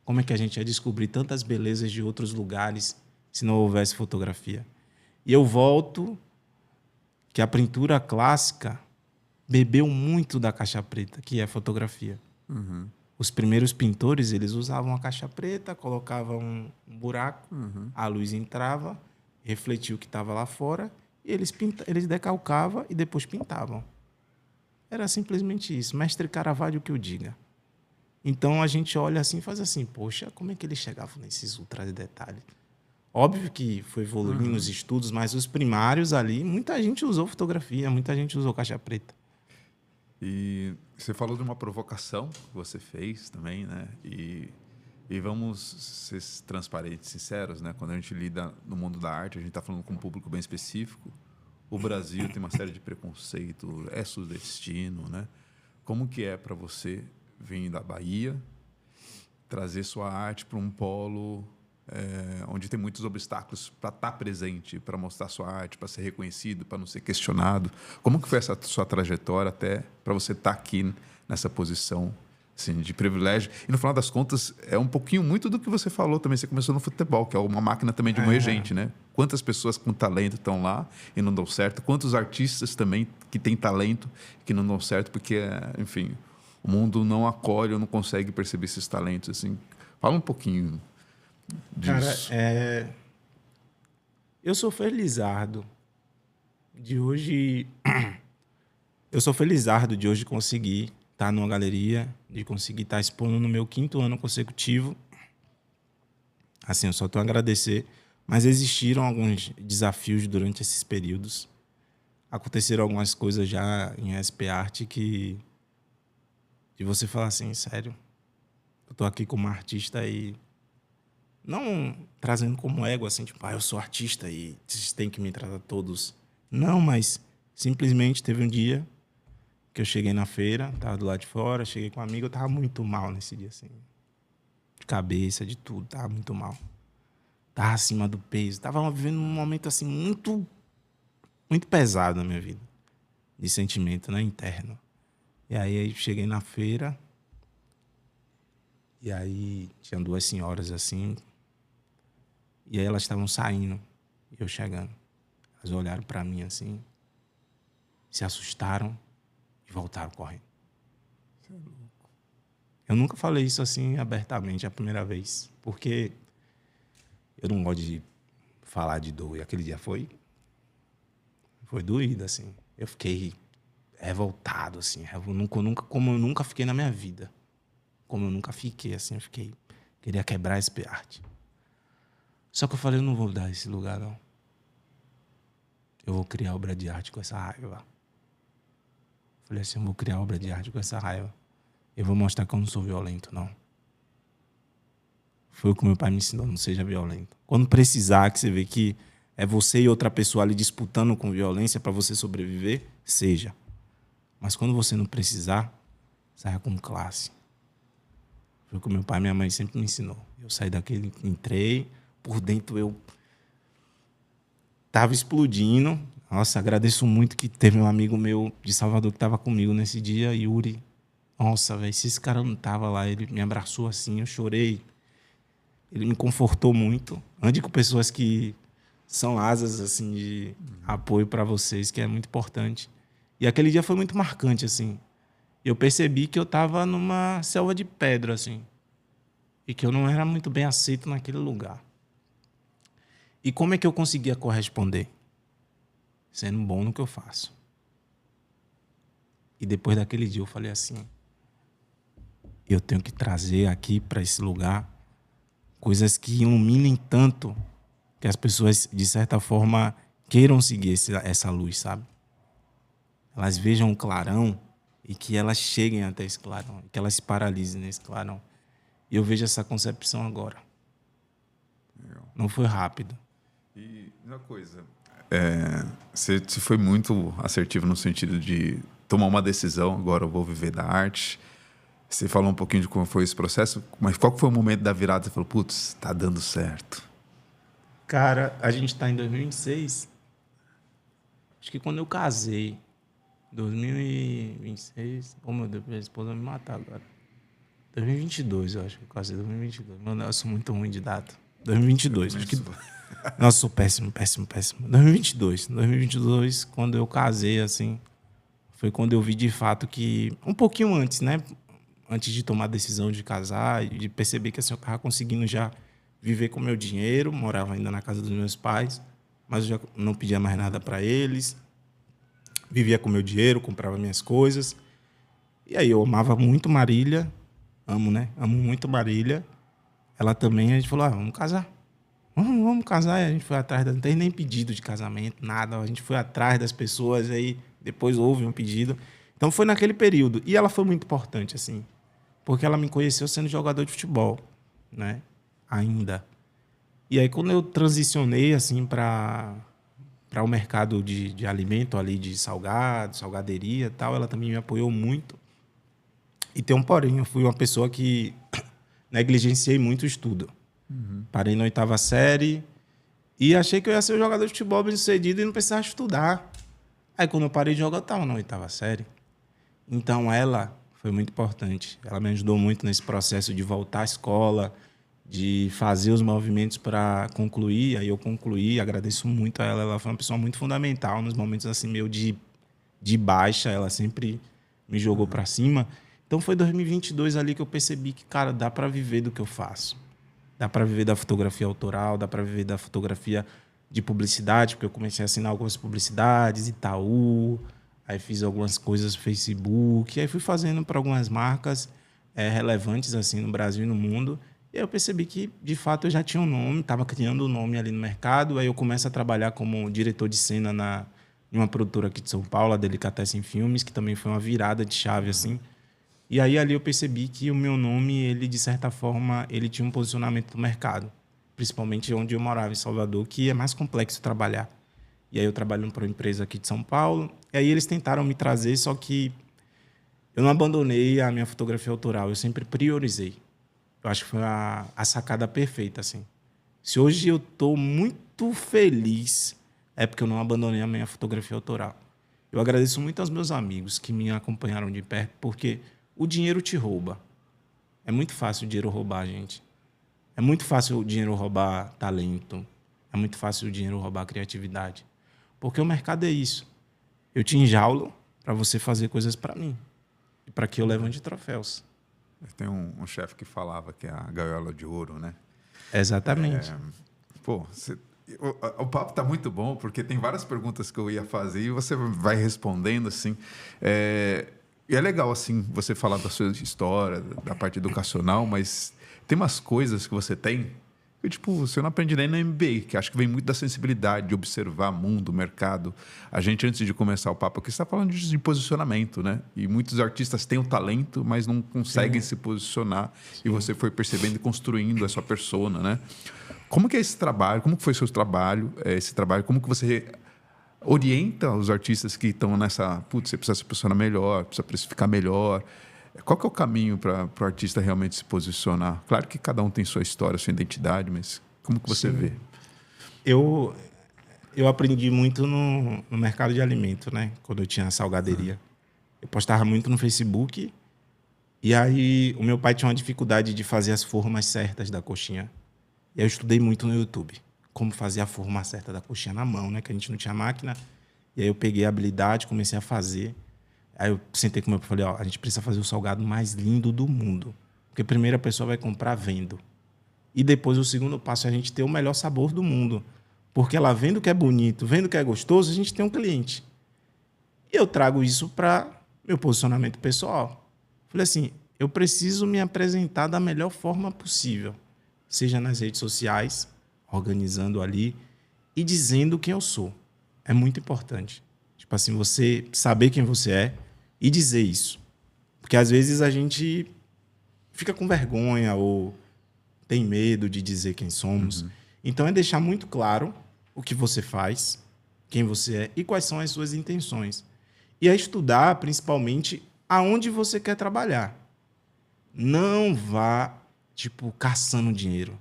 Como é que a gente ia descobrir tantas belezas de outros lugares se não houvesse fotografia? E eu volto que a pintura clássica bebeu muito da caixa preta, que é a fotografia. Uhum. Os primeiros pintores, eles usavam a caixa preta, colocavam um buraco, a luz entrava, refletia o que estava lá fora, e eles decalcavam e depois pintavam. Era simplesmente isso. Mestre Caravaggio que eu diga. Então a gente olha assim e faz assim, poxa, como é que eles chegavam nesses ultra detalhes? Óbvio que foi evoluindo os estudos, mas os primários ali, muita gente usou fotografia, muita gente usou caixa preta. E você falou de uma provocação que você fez também, né? E vamos ser transparentes, sinceros, né? Quando a gente lida no mundo da arte, a gente está falando com um público bem específico. O Brasil tem uma série de preconceito, é sudestino, né? Como que é para você vir da Bahia, trazer sua arte para um polo onde tem muitos obstáculos para estar presente, para mostrar sua arte, para ser reconhecido, para não ser questionado? Como que foi essa sua trajetória até para você estar aqui nessa posição assim, de privilégio? E no final das contas, é um pouquinho muito do que você falou também. Você começou no futebol, que é uma máquina também de moer gente, né? Quantas pessoas com talento estão lá e não dão certo? Quantos artistas também que têm talento que não dão certo porque, enfim, o mundo não acolhe ou não consegue perceber esses talentos, assim. Fala um pouquinho disso. Cara, eu sou felizardo de hoje. Eu sou felizardo de hoje conseguir estar numa galeria, de conseguir estar expondo no meu 5º ano consecutivo. Assim, eu só tenho a agradecer. Mas existiram alguns desafios durante esses períodos. Aconteceram algumas coisas já em SP Arte que... de você falar assim, sério, eu tô aqui como artista e... não trazendo como ego, assim, tipo, eu sou artista e vocês têm que me tratar todos. Não, mas simplesmente teve um dia que eu cheguei na feira, tava do lado de fora, cheguei com um amigo, eu tava muito mal nesse dia, assim. De cabeça, de tudo, tava muito mal. Tava acima do peso, tava vivendo um momento, assim, muito, muito pesado na minha vida. De sentimento, né, interno. E aí cheguei na feira, e aí tinham 2 senhoras, assim, e aí elas estavam saindo, e eu chegando. Elas olharam para mim assim, se assustaram e voltaram correndo. Eu nunca falei isso assim abertamente a primeira vez, porque eu não gosto de falar de dor. E aquele dia foi doído, assim. Eu fiquei revoltado, assim. Como eu nunca fiquei na minha vida. Como eu nunca fiquei, assim, eu fiquei... queria quebrar esse arte. Só que eu falei, eu não vou dar esse lugar, não. Eu vou criar obra de arte com essa raiva. Falei assim, eu vou criar obra de arte com essa raiva. Eu vou mostrar que eu não sou violento, não. Foi o que meu pai me ensinou, não seja violento. Quando precisar, que você vê que é você e outra pessoa ali disputando com violência para você sobreviver, seja. Mas quando você não precisar, saia com classe. Foi o que meu pai e minha mãe sempre me ensinou. Eu saí daquele, entrei, por dentro eu tava explodindo. Nossa, agradeço muito que teve um amigo meu de Salvador que estava comigo nesse dia, Yuri. Nossa, velho, se esse cara não tava lá, ele me abraçou assim, eu chorei. Ele me confortou muito. Ande com pessoas que são asas assim de apoio para vocês, que é muito importante. E aquele dia foi muito marcante, assim. Eu percebi que eu estava numa selva de pedra, assim. E que eu não era muito bem aceito naquele lugar. E como é que eu conseguia corresponder? Sendo bom no que eu faço. E depois daquele dia eu falei assim, eu tenho que trazer aqui para esse lugar coisas que iluminem tanto que as pessoas, de certa forma, queiram seguir essa luz, sabe? Elas vejam o clarão e que elas cheguem até esse clarão, que elas se paralisem nesse clarão. E eu vejo essa concepção agora. Não foi rápido. E uma coisa, você foi muito assertivo no sentido de tomar uma decisão, agora eu vou viver da arte. Você falou um pouquinho de como foi esse processo, mas qual foi o momento da virada? Você falou, putz, tá dando certo. Cara, a gente tá em 2026. Acho que quando eu casei, 2026... Oh, meu Deus, minha esposa vai me matar agora. 2022, eu acho que eu casei em 2022. Mano, eu sou muito ruim de data. 2022, acho que... Nossa, sou péssimo. 2022, quando eu casei, assim, foi quando eu vi de fato que... Um pouquinho antes, né? Antes de tomar a decisão de casar e de perceber que assim, eu estava conseguindo já viver com o meu dinheiro, morava ainda na casa dos meus pais, mas eu já não pedia mais nada para eles, vivia com o meu dinheiro, comprava minhas coisas. E aí eu amava muito Marília, amo, né? Amo muito Marília. Ela também, a gente falou, vamos casar. Vamos casar. E a gente foi atrás, não tem nem pedido de casamento, nada. A gente foi atrás das pessoas, aí depois houve um pedido. Então foi naquele período. E ela foi muito importante, assim, porque ela me conheceu sendo jogador de futebol, né? Ainda. E aí, quando eu transicionei, assim, para o mercado de alimento ali, de salgado, salgaderia e tal, ela também me apoiou muito. E tem um porém, eu fui uma pessoa que negligenciei muito o estudo. Parei na 8ª série e achei que eu ia ser um jogador de futebol bem-sucedido e não precisava estudar. Aí, quando eu parei de jogar, eu estava na 8ª série. Então, ela foi muito importante. Ela me ajudou muito nesse processo de voltar à escola, de fazer os movimentos para concluir. Aí eu concluí, agradeço muito a ela. Ela foi uma pessoa muito fundamental nos momentos assim meio de baixa. Ela sempre me jogou para cima. Então, foi 2022 ali que eu percebi que, cara, dá para viver do que eu faço. Dá para viver da fotografia autoral, dá para viver da fotografia de publicidade, porque eu comecei a assinar algumas publicidades, Itaú, aí fiz algumas coisas no Facebook, aí fui fazendo para algumas marcas relevantes assim no Brasil e no mundo. E aí eu percebi que, de fato, eu já tinha um nome, estava criando um nome ali no mercado. Aí eu começo a trabalhar como diretor de cena em uma produtora aqui de São Paulo, a Delicatessen Filmes, que também foi uma virada de chave, assim. E aí ali eu percebi que o meu nome, ele de certa forma, ele tinha um posicionamento no mercado, principalmente onde eu morava, em Salvador, que é mais complexo trabalhar. E aí eu trabalho para uma empresa aqui de São Paulo. E aí eles tentaram me trazer, só que eu não abandonei a minha fotografia autoral, eu sempre priorizei. Eu acho que foi a sacada perfeita, assim. Se hoje eu estou muito feliz, é porque eu não abandonei a minha fotografia autoral. Eu agradeço muito aos meus amigos que me acompanharam de perto, porque o dinheiro te rouba. É muito fácil o dinheiro roubar, gente. É muito fácil o dinheiro roubar talento. É muito fácil o dinheiro roubar criatividade. Porque o mercado é isso. Eu te enjaulo para você fazer coisas para mim. E para que eu levante troféus. Tem um chefe que falava que é a gaiola de ouro, né? Exatamente. O papo tá muito bom, porque tem várias perguntas que eu ia fazer e você vai respondendo, assim. E é legal, assim, você falar da sua história, da parte educacional, mas tem umas coisas que você tem que, tipo, você não aprende nem na MBA, que acho que vem muito da sensibilidade de observar mundo, mercado. A gente, antes de começar o papo aqui, está falando de posicionamento, né? E muitos artistas têm o talento, mas não conseguem se posicionar. Sim. E você foi percebendo e construindo a sua persona, né? Como que é esse trabalho? Como que foi o seu trabalho, esse trabalho? Como que você orienta os artistas que estão nessa... Putz, você precisa se posicionar melhor, precisa precificar melhor. Qual que é o caminho para o artista realmente se posicionar? Claro que cada um tem sua história, sua identidade, mas como que você vê? Eu aprendi muito no mercado de alimento, né? Quando eu tinha a salgaderia. Eu postava muito no Facebook e aí o meu pai tinha uma dificuldade de fazer as formas certas da coxinha. E aí eu estudei muito no YouTube como fazer a forma certa da coxinha na mão, né? Que a gente não tinha máquina. E aí eu peguei a habilidade, comecei a fazer. Aí eu sentei com o meu pai e falei, a gente precisa fazer o salgado mais lindo do mundo. Porque primeiro a pessoa vai comprar vendo. E depois o segundo passo é a gente ter o melhor sabor do mundo. Porque ela vendo que é bonito, vendo que é gostoso, a gente tem um cliente. E eu trago isso para meu posicionamento pessoal. Falei assim, eu preciso me apresentar da melhor forma possível. Seja nas redes sociais, organizando ali e dizendo quem eu sou. é muito importante. Tipo assim, você saber quem você é e dizer isso. Porque às vezes a gente fica com vergonha ou tem medo de dizer quem somos. Então é deixar muito claro o que você faz, quem você é e quais são as suas intenções. E é estudar, principalmente, aonde você quer trabalhar. Não vá, tipo, caçando dinheiro.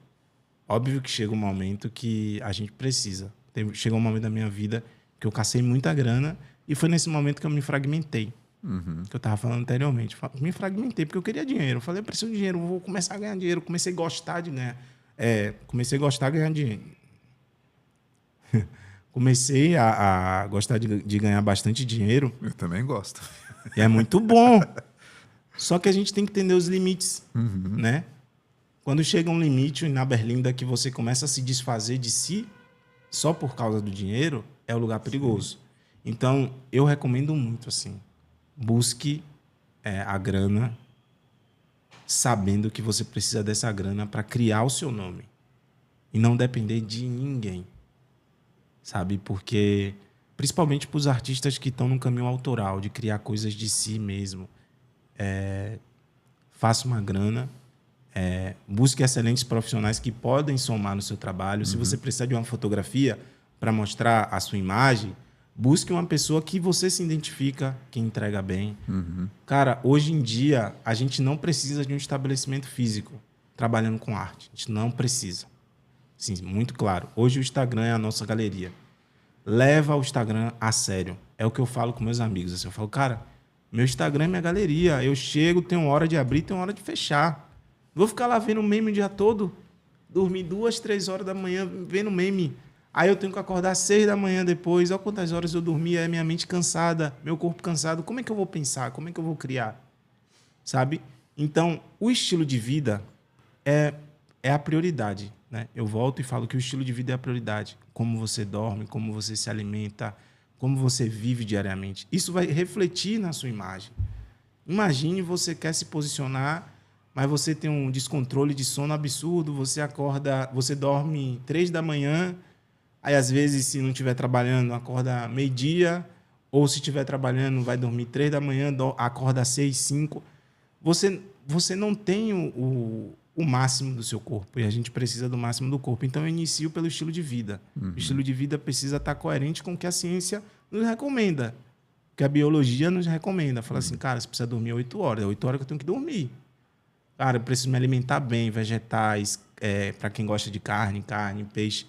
Óbvio que chega um momento que a gente precisa. Chegou um momento da minha vida que eu cacei muita grana e foi nesse momento que eu me fragmentei. Que eu estava falando anteriormente. Me fragmentei porque eu queria dinheiro. Eu falei, eu preciso de dinheiro, vou começar a ganhar dinheiro. Comecei a gostar de ganhar. Comecei a gostar de ganhar dinheiro. Comecei a gostar de ganhar bastante dinheiro. Eu também gosto. E é muito bom. Só que a gente tem que entender os limites, né? Quando chega um limite na berlinda que você começa a se desfazer de si só por causa do dinheiro, é um lugar perigoso. Então, eu recomendo muito, assim, busque a grana sabendo que você precisa dessa grana para criar o seu nome e não depender de ninguém, sabe? Porque, principalmente para os artistas que estão no caminho autoral, de criar coisas de si mesmo, faça uma grana, busque excelentes profissionais que podem somar no seu trabalho. Se você precisar de uma fotografia para mostrar a sua imagem, busque uma pessoa que você se identifica, que entrega bem. Cara, hoje em dia, a gente não precisa de um estabelecimento físico trabalhando com arte. A gente não precisa. Sim, muito claro. Hoje o Instagram é a nossa galeria. Leva o Instagram a sério. É o que eu falo com meus amigos. Assim, eu falo, cara, meu Instagram é minha galeria. Eu chego, tenho hora de abrir, tenho hora de fechar. Vou ficar lá vendo meme o dia todo, dormir 2, 3 horas da manhã vendo meme. Aí eu tenho que acordar 6 da manhã depois. Olha quantas horas eu dormi, minha mente cansada, meu corpo cansado. Como é que eu vou pensar? Como é que eu vou criar? Sabe? Então, o estilo de vida é a prioridade, né? Eu volto e falo que o estilo de vida é a prioridade. Como você dorme, como você se alimenta, como você vive diariamente. Isso vai refletir na sua imagem. Imagine você quer se posicionar, mas você tem um descontrole de sono absurdo, você acorda, você dorme 3 da manhã, aí às vezes, se não estiver trabalhando, acorda meio-dia, ou se estiver trabalhando, vai dormir 3 da manhã, acorda 6, 5. Você não tem o máximo do seu corpo, e a gente precisa do máximo do corpo. Então, eu inicio pelo estilo de vida. O estilo de vida precisa estar coerente com o que a ciência nos recomenda, que a biologia nos recomenda. Fala assim, cara, você precisa dormir 8 horas, é 8 horas que eu tenho que dormir. Cara, eu preciso me alimentar bem, vegetais, para quem gosta de carne, peixe.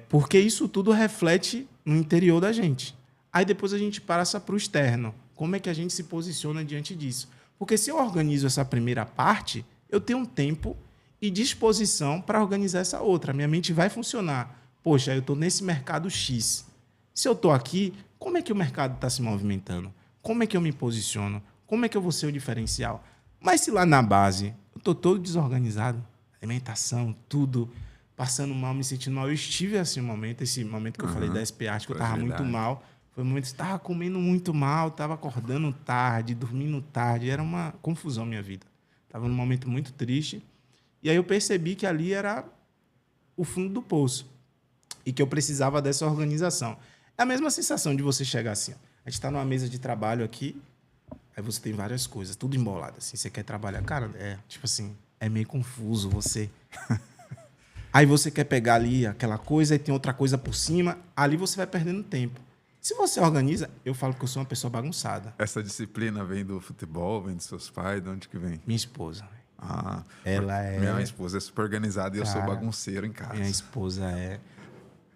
Porque isso tudo reflete no interior da gente. Aí depois a gente passa para o externo. Como é que a gente se posiciona diante disso? Porque se eu organizo essa primeira parte, eu tenho um tempo e disposição para organizar essa outra. Minha mente vai funcionar. Poxa, eu estou nesse mercado X. Se eu estou aqui, como é que o mercado está se movimentando? Como é que eu me posiciono? Como é que eu vou ser o diferencial? Mas se lá na base eu estou todo desorganizado, alimentação, tudo, passando mal, me sentindo mal. Eu estive assim esse momento que eu falei da SP Art, que eu estava muito mal. Foi um momento que eu estava comendo muito mal, estava acordando tarde, dormindo tarde. Era uma confusão minha vida. Estava num momento muito triste. E aí eu percebi que ali era o fundo do poço e que eu precisava dessa organização. É a mesma sensação de você chegar assim. A gente está numa mesa de trabalho aqui, aí você tem várias coisas, tudo embolado. Assim, você quer trabalhar. Cara, tipo assim, é meio confuso você. Aí você quer pegar ali aquela coisa e tem outra coisa por cima, ali você vai perdendo tempo. Se você organiza, eu falo que eu sou uma pessoa bagunçada. Essa disciplina vem do futebol, vem dos seus pais, de onde que vem? Minha esposa. Ah, ela é... Minha esposa é super organizada e eu sou bagunceiro em casa. Minha esposa é...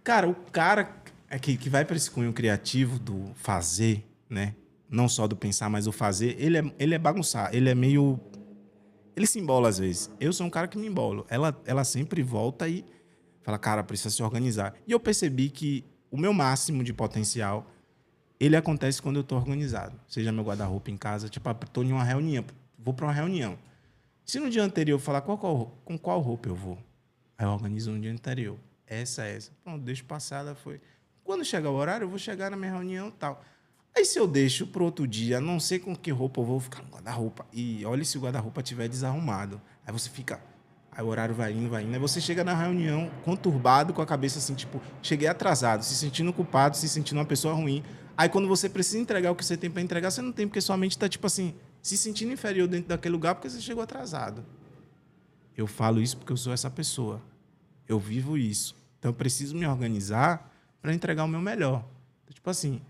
Cara, o cara que vai para esse cunho criativo do fazer, né? Não só do pensar, mas o fazer, ele é bagunçado, ele é meio... Ele se embola às vezes. Eu sou um cara que me embolo. Ela sempre volta e fala, cara, precisa se organizar. E eu percebi que o meu máximo de potencial, ele acontece quando eu estou organizado. Seja meu guarda-roupa em casa, tipo, estou em uma reunião, vou para uma reunião. Se no dia anterior eu falar com qual roupa eu vou, aí eu organizo no dia anterior. Essa. Pronto, deixo passada, foi. Quando chegar o horário, eu vou chegar na minha reunião e tal. Aí se eu deixo para outro dia, não sei com que roupa eu vou ficar no guarda-roupa. E olha se o guarda-roupa estiver desarrumado. Aí você fica... Aí o horário vai indo, vai indo. Aí você chega na reunião conturbado, com a cabeça assim, tipo, cheguei atrasado, se sentindo culpado, se sentindo uma pessoa ruim. Aí quando você precisa entregar o que você tem para entregar, você não tem, porque sua mente tá, tipo assim, se sentindo inferior dentro daquele lugar porque você chegou atrasado. Eu falo isso porque eu sou essa pessoa. Eu vivo isso. Então eu preciso me organizar para entregar o meu melhor. Então, tipo assim,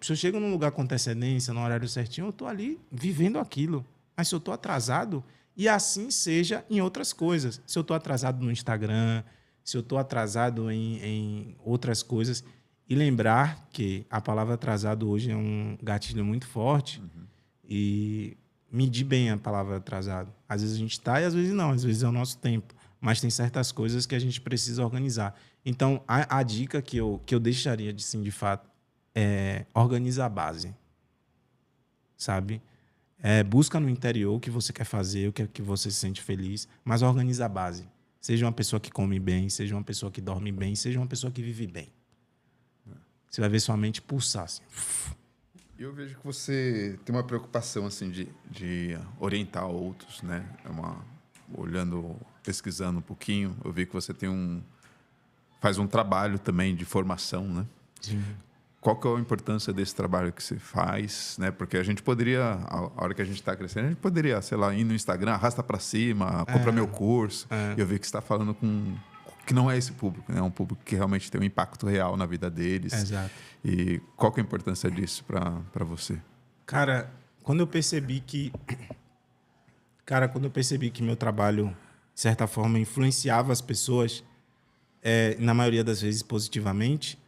se eu chego num lugar com antecedência, no horário certinho, eu tô ali vivendo aquilo. Mas se eu tô atrasado, e assim seja em outras coisas. Se eu tô atrasado no Instagram, se eu tô atrasado em outras coisas. E lembrar que a palavra atrasado hoje é um gatilho muito forte. E medir bem a palavra atrasado. Às vezes a gente está e às vezes não. Às vezes é o nosso tempo. Mas tem certas coisas que a gente precisa organizar. Então, a dica que eu deixaria, sim, de fato, é organizar a base. Sabe? Busca no interior o que você quer fazer, o que você se sente feliz, mas organiza a base. Seja uma pessoa que come bem, seja uma pessoa que dorme bem, seja uma pessoa que vive bem. Você vai ver sua mente pulsar. Assim. Eu vejo que você tem uma preocupação assim de orientar outros, né? Olhando, pesquisando um pouquinho, eu vi que você faz um trabalho também de formação, né? Sim. Qual que é a importância desse trabalho que você faz, né? Porque a gente poderia, a hora que a gente está crescendo, a gente poderia, sei lá, ir no Instagram, arrasta para cima, compra meu curso. E eu vi que você está falando que não é esse público, né? É um público que realmente tem um impacto real na vida deles. Exato. E qual que é a importância disso para você? Cara, quando eu percebi que meu trabalho, de certa forma, influenciava as pessoas, na maioria das vezes positivamente,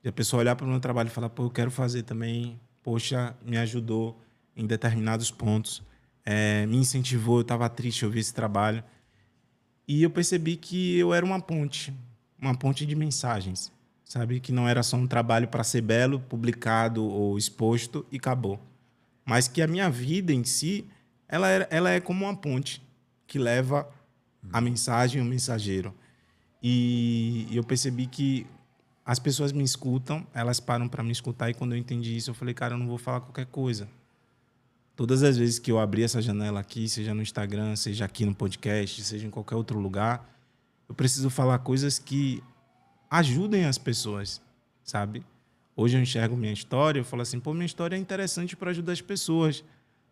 e a pessoa olhar para o meu trabalho e falar, pô, eu quero fazer também, poxa, me ajudou em determinados pontos, me incentivou, eu estava triste, eu vi esse trabalho. E eu percebi que eu era uma ponte de mensagens, sabe? Que não era só um trabalho para ser belo, publicado ou exposto e acabou. Mas que a minha vida em si, ela é como uma ponte que leva a mensagem, o mensageiro. E eu percebi que as pessoas me escutam, elas param para me escutar, e quando eu entendi isso, eu falei, cara, eu não vou falar qualquer coisa. Todas as vezes que eu abri essa janela aqui, seja no Instagram, seja aqui no podcast, seja em qualquer outro lugar, eu preciso falar coisas que ajudem as pessoas, sabe? Hoje eu enxergo minha história, eu falo assim, pô, minha história é interessante para ajudar as pessoas.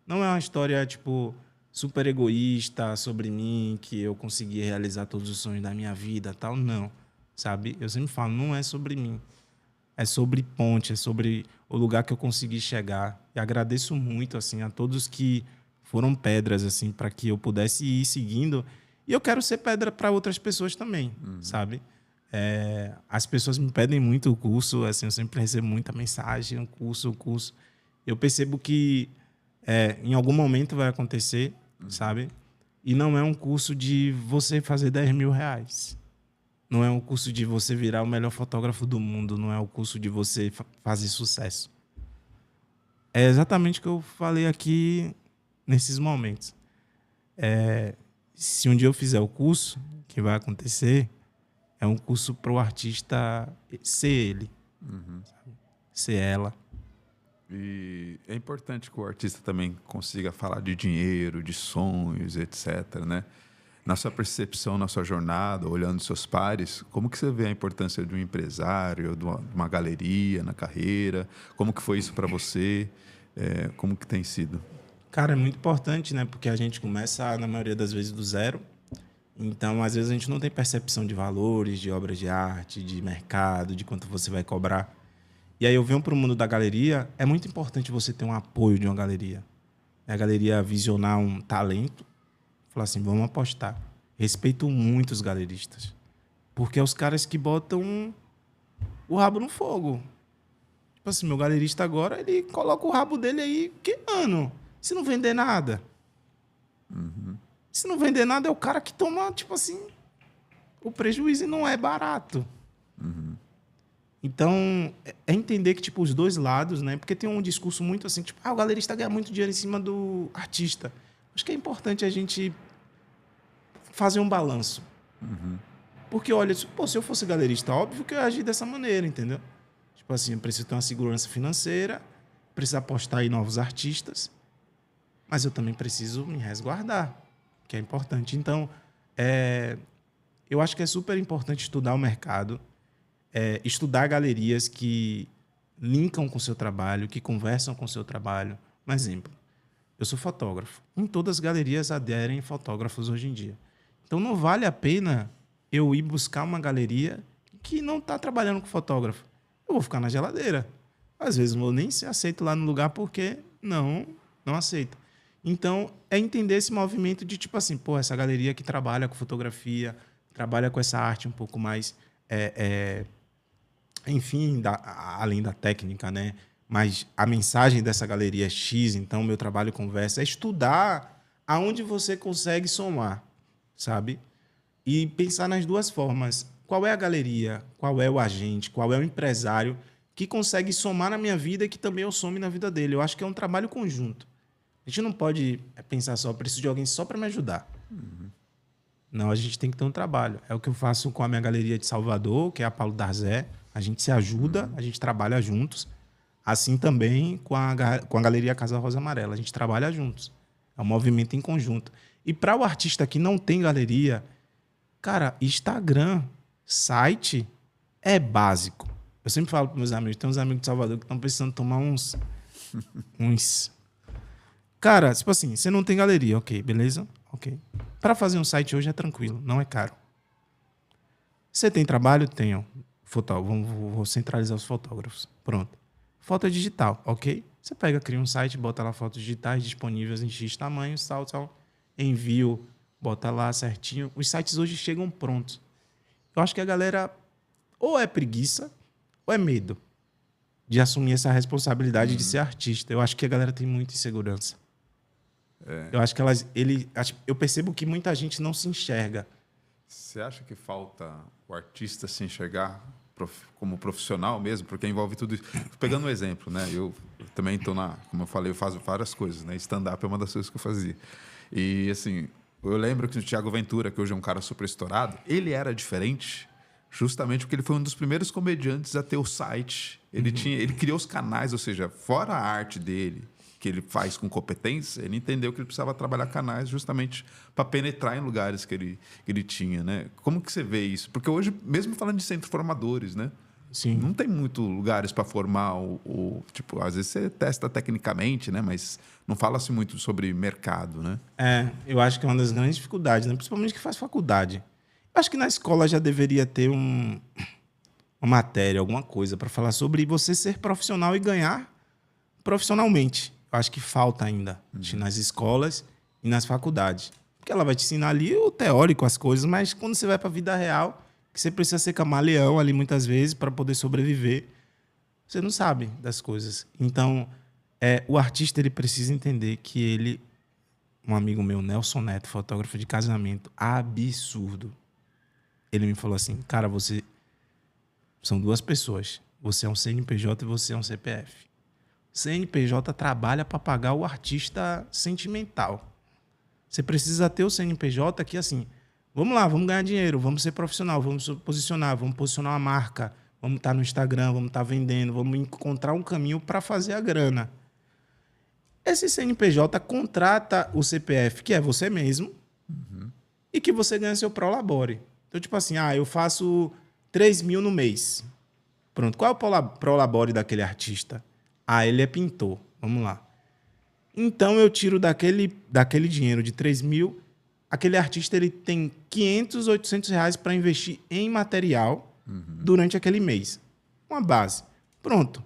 Não é uma história, tipo, super egoísta sobre mim, que eu consegui realizar todos os sonhos da minha vida, tal, não, sabe? Eu sempre falo, não é sobre mim. É sobre ponte, é sobre o lugar que eu consegui chegar. E agradeço muito assim a todos que foram pedras assim para que eu pudesse ir seguindo. E eu quero ser pedra para outras pessoas também, sabe? As pessoas me pedem muito o curso, assim, eu sempre recebo muita mensagem, o curso. Eu percebo que em algum momento vai acontecer, sabe? E não é um curso de você fazer 10 mil reais. Não é um curso de você virar o melhor fotógrafo do mundo. Não é o curso de você fazer sucesso. É exatamente o que eu falei aqui nesses momentos. Se um dia eu fizer o curso, que vai acontecer, é um curso para o artista ser ele, sabe? Ser ela. E é importante que o artista também consiga falar de dinheiro, de sonhos, etc., né? Na sua percepção, na sua jornada, olhando seus pares, como que você vê a importância de um empresário, de uma galeria na carreira? Como que foi isso para você? Como que tem sido? Cara, é muito importante, né? Porque a gente começa, na maioria das vezes, do zero. Então, às vezes, a gente não tem percepção de valores, de obras de arte, de mercado, de quanto você vai cobrar. E aí eu venho para o mundo da galeria, é muito importante você ter um apoio de uma galeria. A galeria visionar um talento, falar assim, vamos apostar. Respeito muito os galeristas. Porque é os caras que botam o rabo no fogo. Tipo assim, meu galerista agora, ele coloca o rabo dele aí, que, mano, se não vender nada. Se não vender nada, é o cara que toma, tipo assim, o prejuízo não é barato. Então, é entender que, tipo, os dois lados, né? Porque tem um discurso muito assim, tipo, o galerista ganha muito dinheiro em cima do artista. Acho que é importante a gente fazer um balanço. Porque, olha, pô, se eu fosse galerista, óbvio que eu ia agir dessa maneira, entendeu? Tipo assim, eu preciso ter uma segurança financeira, preciso apostar em novos artistas, mas eu também preciso me resguardar, que é importante. Então, Eu acho que é super importante estudar o mercado, estudar galerias que linkam com o seu trabalho, que conversam com o seu trabalho. Um exemplo, eu sou fotógrafo. Em todas as galerias aderem fotógrafos hoje em dia. Então não vale a pena eu ir buscar uma galeria que não está trabalhando com fotógrafo. Eu vou ficar na geladeira. Às vezes eu nem ser aceito lá no lugar porque não aceita. Então, é entender esse movimento de tipo assim, pô, essa galeria que trabalha com fotografia, trabalha com essa arte um pouco mais, enfim, além da técnica, né? Mas a mensagem dessa galeria é X, então meu trabalho conversa, é estudar aonde você consegue somar, sabe? E pensar nas duas formas. Qual é a galeria? Qual é o agente? Qual é o empresário que consegue somar na minha vida e que também eu some na vida dele? Eu acho que é um trabalho conjunto. A gente não pode pensar só, preciso de alguém só para me ajudar. Não, a gente tem que ter um trabalho. É o que eu faço com a minha galeria de Salvador, que é a Paulo Darzé. A gente se ajuda, a gente trabalha juntos. Assim também com a Galeria Casa Rosa Amarela. A gente trabalha juntos. É um movimento em conjunto. E para o artista que não tem galeria, cara, Instagram, site é básico. Eu sempre falo para meus amigos, tem uns amigos de Salvador que estão precisando tomar uns... Cara, tipo assim, você não tem galeria, ok, beleza? Ok. Para fazer um site hoje é tranquilo, não é caro. Você tem trabalho? Tenho. Vou centralizar os fotógrafos. Pronto. Foto digital, ok? Você pega, cria um site, bota lá fotos digitais disponíveis em X tamanhos, tal. Envio, bota lá certinho. Os sites hoje chegam prontos. Eu acho que a galera ou é preguiça ou é medo de assumir essa responsabilidade de ser artista. Eu acho que a galera tem muita insegurança. Eu acho que eu percebo que muita gente não se enxerga. Você acha que falta o artista se enxergar como profissional mesmo? Porque envolve tudo isso. Pegando um exemplo, né? Eu também estou como eu falei, eu faço várias coisas, né? Stand-up é uma das coisas que eu fazia. E, assim, eu lembro que o Thiago Ventura, que hoje é um cara super estourado, ele era diferente justamente porque ele foi um dos primeiros comediantes a ter o site. Ele criou os canais, ou seja, fora a arte dele, que ele faz com competência, ele entendeu que ele precisava trabalhar canais justamente para penetrar em lugares que ele tinha, né? Como que você vê isso? Porque hoje, mesmo falando de centros formadores, né? Sim. Não tem muito lugares para formar tipo, às vezes você testa tecnicamente, né? Mas não fala-se muito sobre mercado, né? Eu acho que é uma das grandes dificuldades, né? Principalmente que faz faculdade. Eu acho que na escola já deveria ter uma matéria, alguma coisa para falar sobre você ser profissional e ganhar profissionalmente. Eu acho que falta ainda nas escolas e nas faculdades. Porque ela vai te ensinar ali o teórico, as coisas, mas quando você vai para a vida real, que você precisa ser camaleão ali muitas vezes para poder sobreviver, você não sabe das coisas. Então, o artista ele precisa entender que um amigo meu, Nelson Neto, fotógrafo de casamento, absurdo. Ele me falou assim, cara, são duas pessoas. Você é um CNPJ e você é um CPF. CNPJ trabalha para pagar o artista sentimental. Você precisa ter o CNPJ que, assim, vamos lá, vamos ganhar dinheiro, vamos ser profissional, vamos posicionar, vamos posicionar uma marca, vamos estar no Instagram, vamos estar vendendo, vamos encontrar um caminho para fazer a grana. Esse CNPJ contrata o CPF, que é você mesmo, e que você ganha seu Prolabore. Então, tipo assim, eu faço 3 mil no mês. Pronto, qual é o Prolabore daquele artista? Ele é pintor. Vamos lá. Então, eu tiro daquele dinheiro de 3 mil, aquele artista ele tem 500, 800 reais para investir em material durante aquele mês. Uma base. Pronto.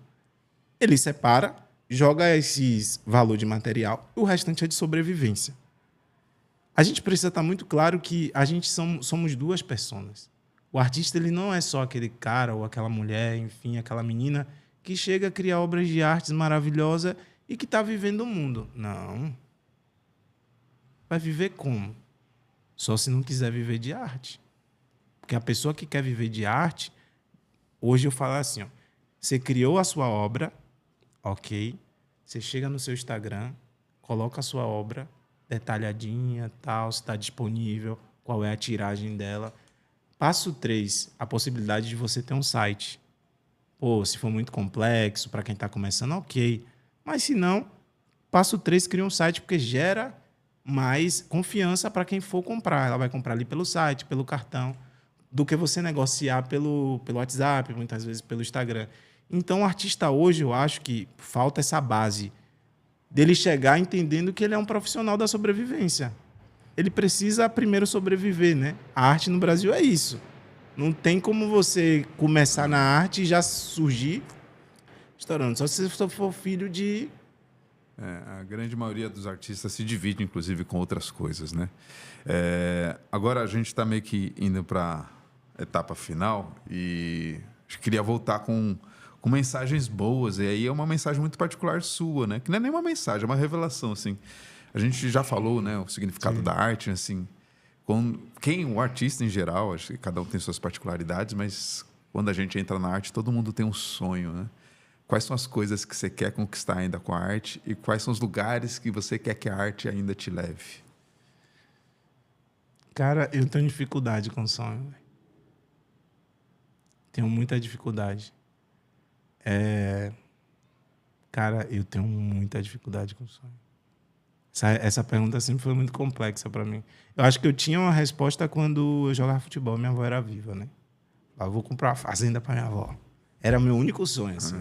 Ele separa, joga esses valor de material e o restante é de sobrevivência. A gente precisa estar muito claro que a gente somos duas pessoas. O artista ele não é só aquele cara ou aquela mulher, enfim, aquela menina que chega a criar obras de artes maravilhosas e que está vivendo o mundo. Não. Vai viver como? Só se não quiser viver de arte. Porque a pessoa que quer viver de arte, hoje eu falo assim, você criou a sua obra, ok? Você chega no seu Instagram, coloca a sua obra detalhadinha, tal, se está disponível, qual é a tiragem dela. Passo 3, a possibilidade de você ter um site. Se for muito complexo, para quem está começando, ok. Mas se não, passo 3, cria um site, porque gera mais confiança para quem for comprar. Ela vai comprar ali pelo site, pelo cartão, do que você negociar pelo WhatsApp, muitas vezes pelo Instagram. Então, o artista hoje, eu acho que falta essa base dele chegar entendendo que ele é um profissional da sobrevivência. Ele precisa primeiro sobreviver, né? A arte no Brasil é isso. Não tem como você começar na arte e já surgir estourando. Só se você for filho de... A grande maioria dos artistas se divide, inclusive, com outras coisas, né? Agora a gente está meio que indo para a etapa final e queria voltar com mensagens boas. E aí é uma mensagem muito particular sua, né? Que não é nem uma mensagem, é uma revelação, assim. A gente já falou, né? O significado da arte, assim. O artista em geral, acho que cada um tem suas particularidades, mas quando a gente entra na arte, todo mundo tem um sonho, né? Quais são as coisas que você quer conquistar ainda com a arte e quais são os lugares que você quer que a arte ainda te leve? Cara, eu tenho dificuldade com sonho. Tenho muita dificuldade. Cara, eu tenho muita dificuldade com sonho. Essa pergunta sempre foi muito complexa para mim. Eu acho que eu tinha uma resposta quando eu jogava futebol. Minha avó era viva, né? Eu vou comprar uma fazenda para minha avó. Era meu único sonho, assim.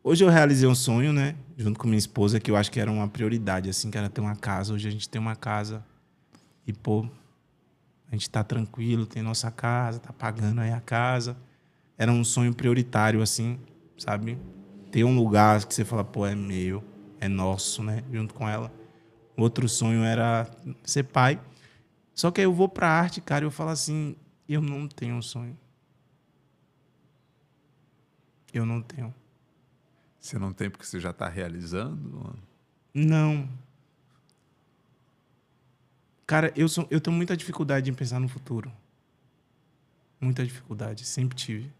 Hoje eu realizei um sonho, né? Junto com minha esposa, que eu acho que era uma prioridade, assim, que era ter uma casa. Hoje a gente tem uma casa e, pô, a gente tá tranquilo, tem nossa casa, tá pagando aí a casa. Era um sonho prioritário, assim, sabe? Ter um lugar que você fala, pô, é meu, é nosso, né? Junto com ela. Outro sonho era ser pai. Só que aí eu vou pra arte, cara, e eu falo assim, eu não tenho um sonho. Eu não tenho. Você não tem porque você já está realizando? Não. Cara, eu tenho muita dificuldade em pensar no futuro. Muita dificuldade, sempre tive.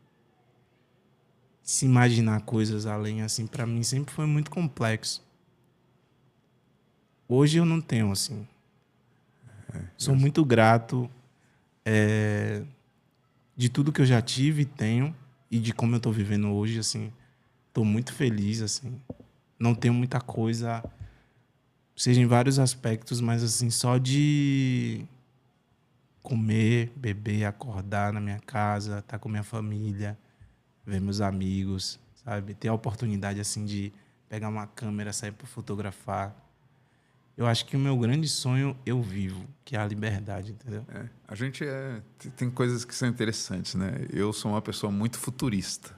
Se imaginar coisas além, assim, para mim sempre foi muito complexo. Hoje eu não tenho, assim. Sou muito grato de tudo que eu já tive e tenho e de como eu tô vivendo hoje, assim. Tô muito feliz, assim. Não tenho muita coisa, seja em vários aspectos, mas assim, só de comer, beber, acordar na minha casa, estar com minha família, ver meus amigos, sabe? Ter a oportunidade, assim, de pegar uma câmera, sair para fotografar. Eu acho que o meu grande sonho eu vivo, que é a liberdade, entendeu? A gente tem coisas que são interessantes, né? Eu sou uma pessoa muito futurista.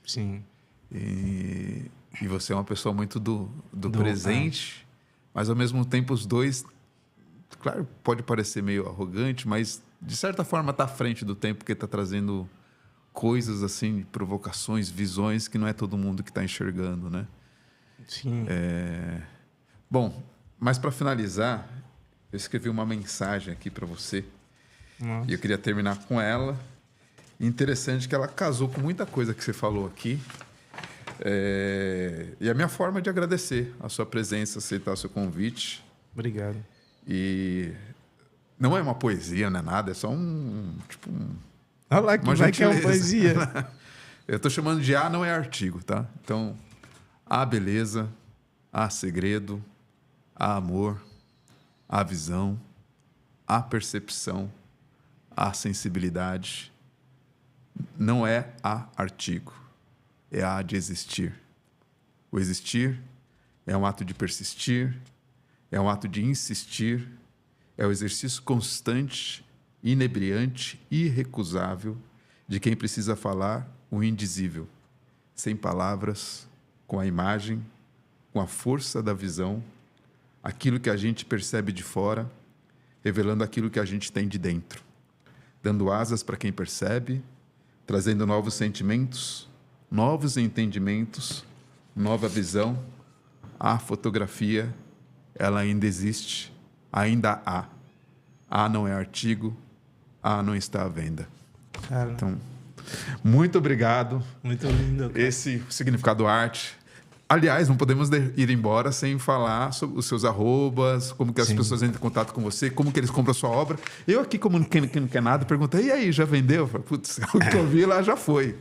Sim. E você é uma pessoa muito do presente, mas ao mesmo tempo os dois, claro, pode parecer meio arrogante, mas de certa forma está à frente do tempo, porque está trazendo coisas assim, provocações, visões que não é todo mundo que está enxergando, né? Sim. Bom, mas para finalizar, eu escrevi uma mensagem aqui para você. Nossa. E eu queria terminar com ela. Interessante que ela casou com muita coisa que você falou aqui. E a minha forma de agradecer a sua presença, aceitar o seu convite. Obrigado. E não é uma poesia, não é nada, é só Olha lá, que vai que é uma poesia. Eu estou chamando de A, não é artigo, tá? Então, há beleza, há segredo, há amor, há visão, há percepção, há sensibilidade. Não é há artigo, é há de existir. O existir é um ato de persistir, é um ato de insistir, é o exercício constante, inebriante, irrecusável de quem precisa falar o indizível, sem palavras, com a imagem, com a força da visão, aquilo que a gente percebe de fora, revelando aquilo que a gente tem de dentro, dando asas para quem percebe, trazendo novos sentimentos, novos entendimentos, nova visão. A fotografia, ela ainda existe, ainda há. A não é artigo, A não está à venda. Cara, então, muito obrigado. Muito lindo. Cara. Esse significado arte. Aliás, não podemos ir embora sem falar sobre os seus arrobas, como que as pessoas entram em contato com você, como que eles compram a sua obra. Eu aqui, como quem não quer nada, perguntei, e aí, já vendeu? Falei, putz, o que eu vi lá já foi.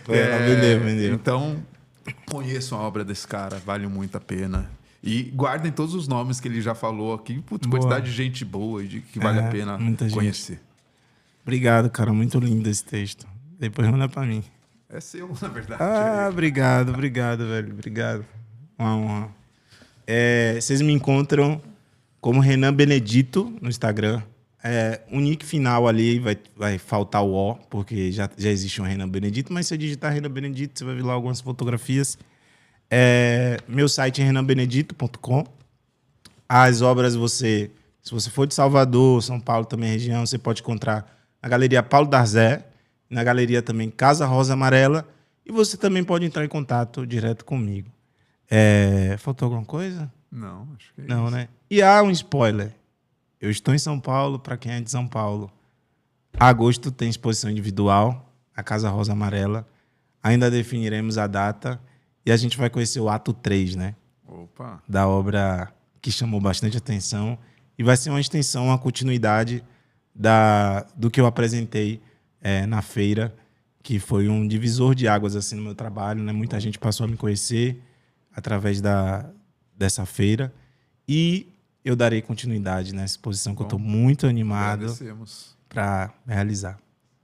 Vendeu. Então, conheçam a obra desse cara, vale muito a pena. E guardem todos os nomes que ele já falou aqui. Putz, Boa. quantidade de gente boa e que vale a pena muita gente. conhecer. Obrigado, cara. Muito lindo esse texto. Depois manda pra mim. É seu, na verdade. Obrigado, velho. Obrigado. Uma honra. Vocês me encontram como Renan Benedito no Instagram. O nick final ali vai faltar o O, porque já existe um Renan Benedito, mas se eu digitar Renan Benedito, você vai ver lá algumas fotografias. Meu site é renanbenedito.com. As obras se você for de Salvador, São Paulo, também região, você pode encontrar na Galeria Paulo Darzé, na galeria também Casa Rosa Amarela, e você também pode entrar em contato direto comigo. Faltou alguma coisa? Não, acho que é Não, isso. né? E há um spoiler. Eu estou em São Paulo, para quem é de São Paulo. Agosto tem exposição individual, a Casa Rosa Amarela. Ainda definiremos a data e a gente vai conhecer o ato 3, né? Opa. Da obra que chamou bastante atenção. E vai ser uma extensão, uma continuidade do que eu apresentei na feira, que foi um divisor de águas assim, no meu trabalho, né? Muita gente passou a me conhecer através dessa feira. E eu darei continuidade nessa exposição que eu estou muito animado para realizar.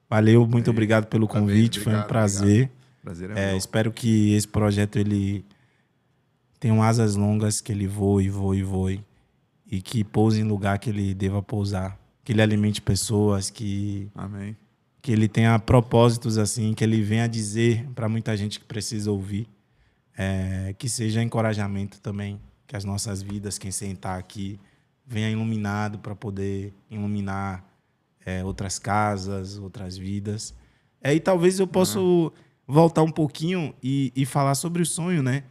Valeu, muito obrigado pelo convite, foi um prazer. Prazer é meu. Espero que esse projeto ele tenha asas longas, que ele voe, e que pouse em lugar que ele deva pousar, que ele alimente pessoas, Amém. Que ele tenha propósitos assim, que ele venha dizer para muita gente que precisa ouvir, que seja encorajamento também, que as nossas vidas, quem sentar aqui, venha iluminado para poder iluminar outras casas, outras vidas. E talvez eu possa voltar um pouquinho e falar sobre o sonho, né?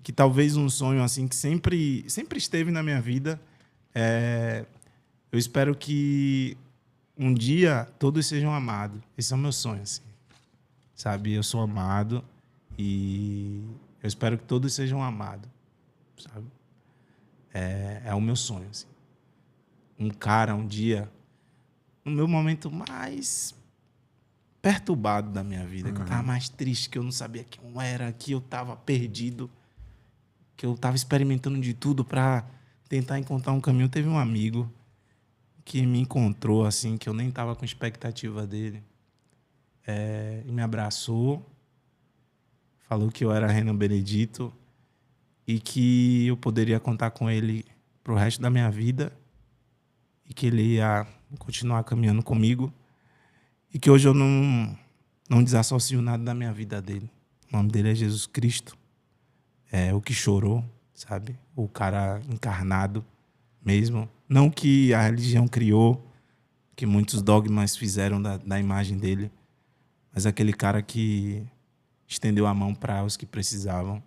Que talvez um sonho assim que sempre esteve na minha vida. Eu espero que um dia todos sejam amados. Esse é o meu sonho, assim. Sabe? Eu sou amado e eu espero que todos sejam amados. Sabe? É o meu sonho, assim. Um cara, um dia, no meu momento mais perturbado da minha vida, que eu tava mais triste, que eu não sabia quem eu era, que eu tava perdido, que eu tava experimentando de tudo para tentar encontrar um caminho. Teve um amigo que me encontrou, assim, que eu nem tava com expectativa dele, e me abraçou, falou que eu era Renan Benedito, e que eu poderia contar com ele pro resto da minha vida e que ele ia continuar caminhando comigo e que hoje eu não desassocio nada da minha vida dele. O nome dele é Jesus Cristo. O que chorou, sabe? O cara encarnado mesmo. Não que a religião criou, que muitos dogmas fizeram da imagem dele, mas aquele cara que estendeu a mão para os que precisavam.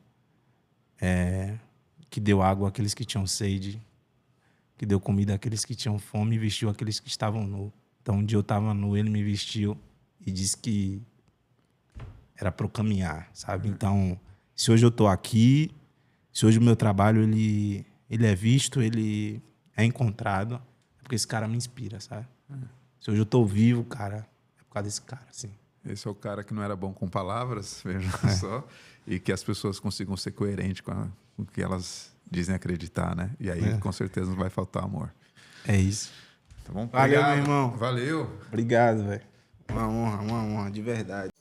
Que deu água àqueles que tinham sede, que deu comida àqueles que tinham fome e vestiu aqueles que estavam nus. Então, um dia eu estava nu, ele me vestiu e disse que era para eu caminhar, sabe? Então, se hoje eu estou aqui, se hoje o meu trabalho ele é visto, ele é encontrado, é porque esse cara me inspira, sabe? Se hoje eu estou vivo, cara, é por causa desse cara, assim. Esse é o cara que não era bom com palavras, veja só, e que as pessoas consigam ser coerentes com o que elas dizem acreditar, né? E aí, com certeza, não vai faltar amor. É isso. Tá bom? Valeu, Obrigado. meu irmão. Valeu. Obrigado, velho. Uma honra, de verdade.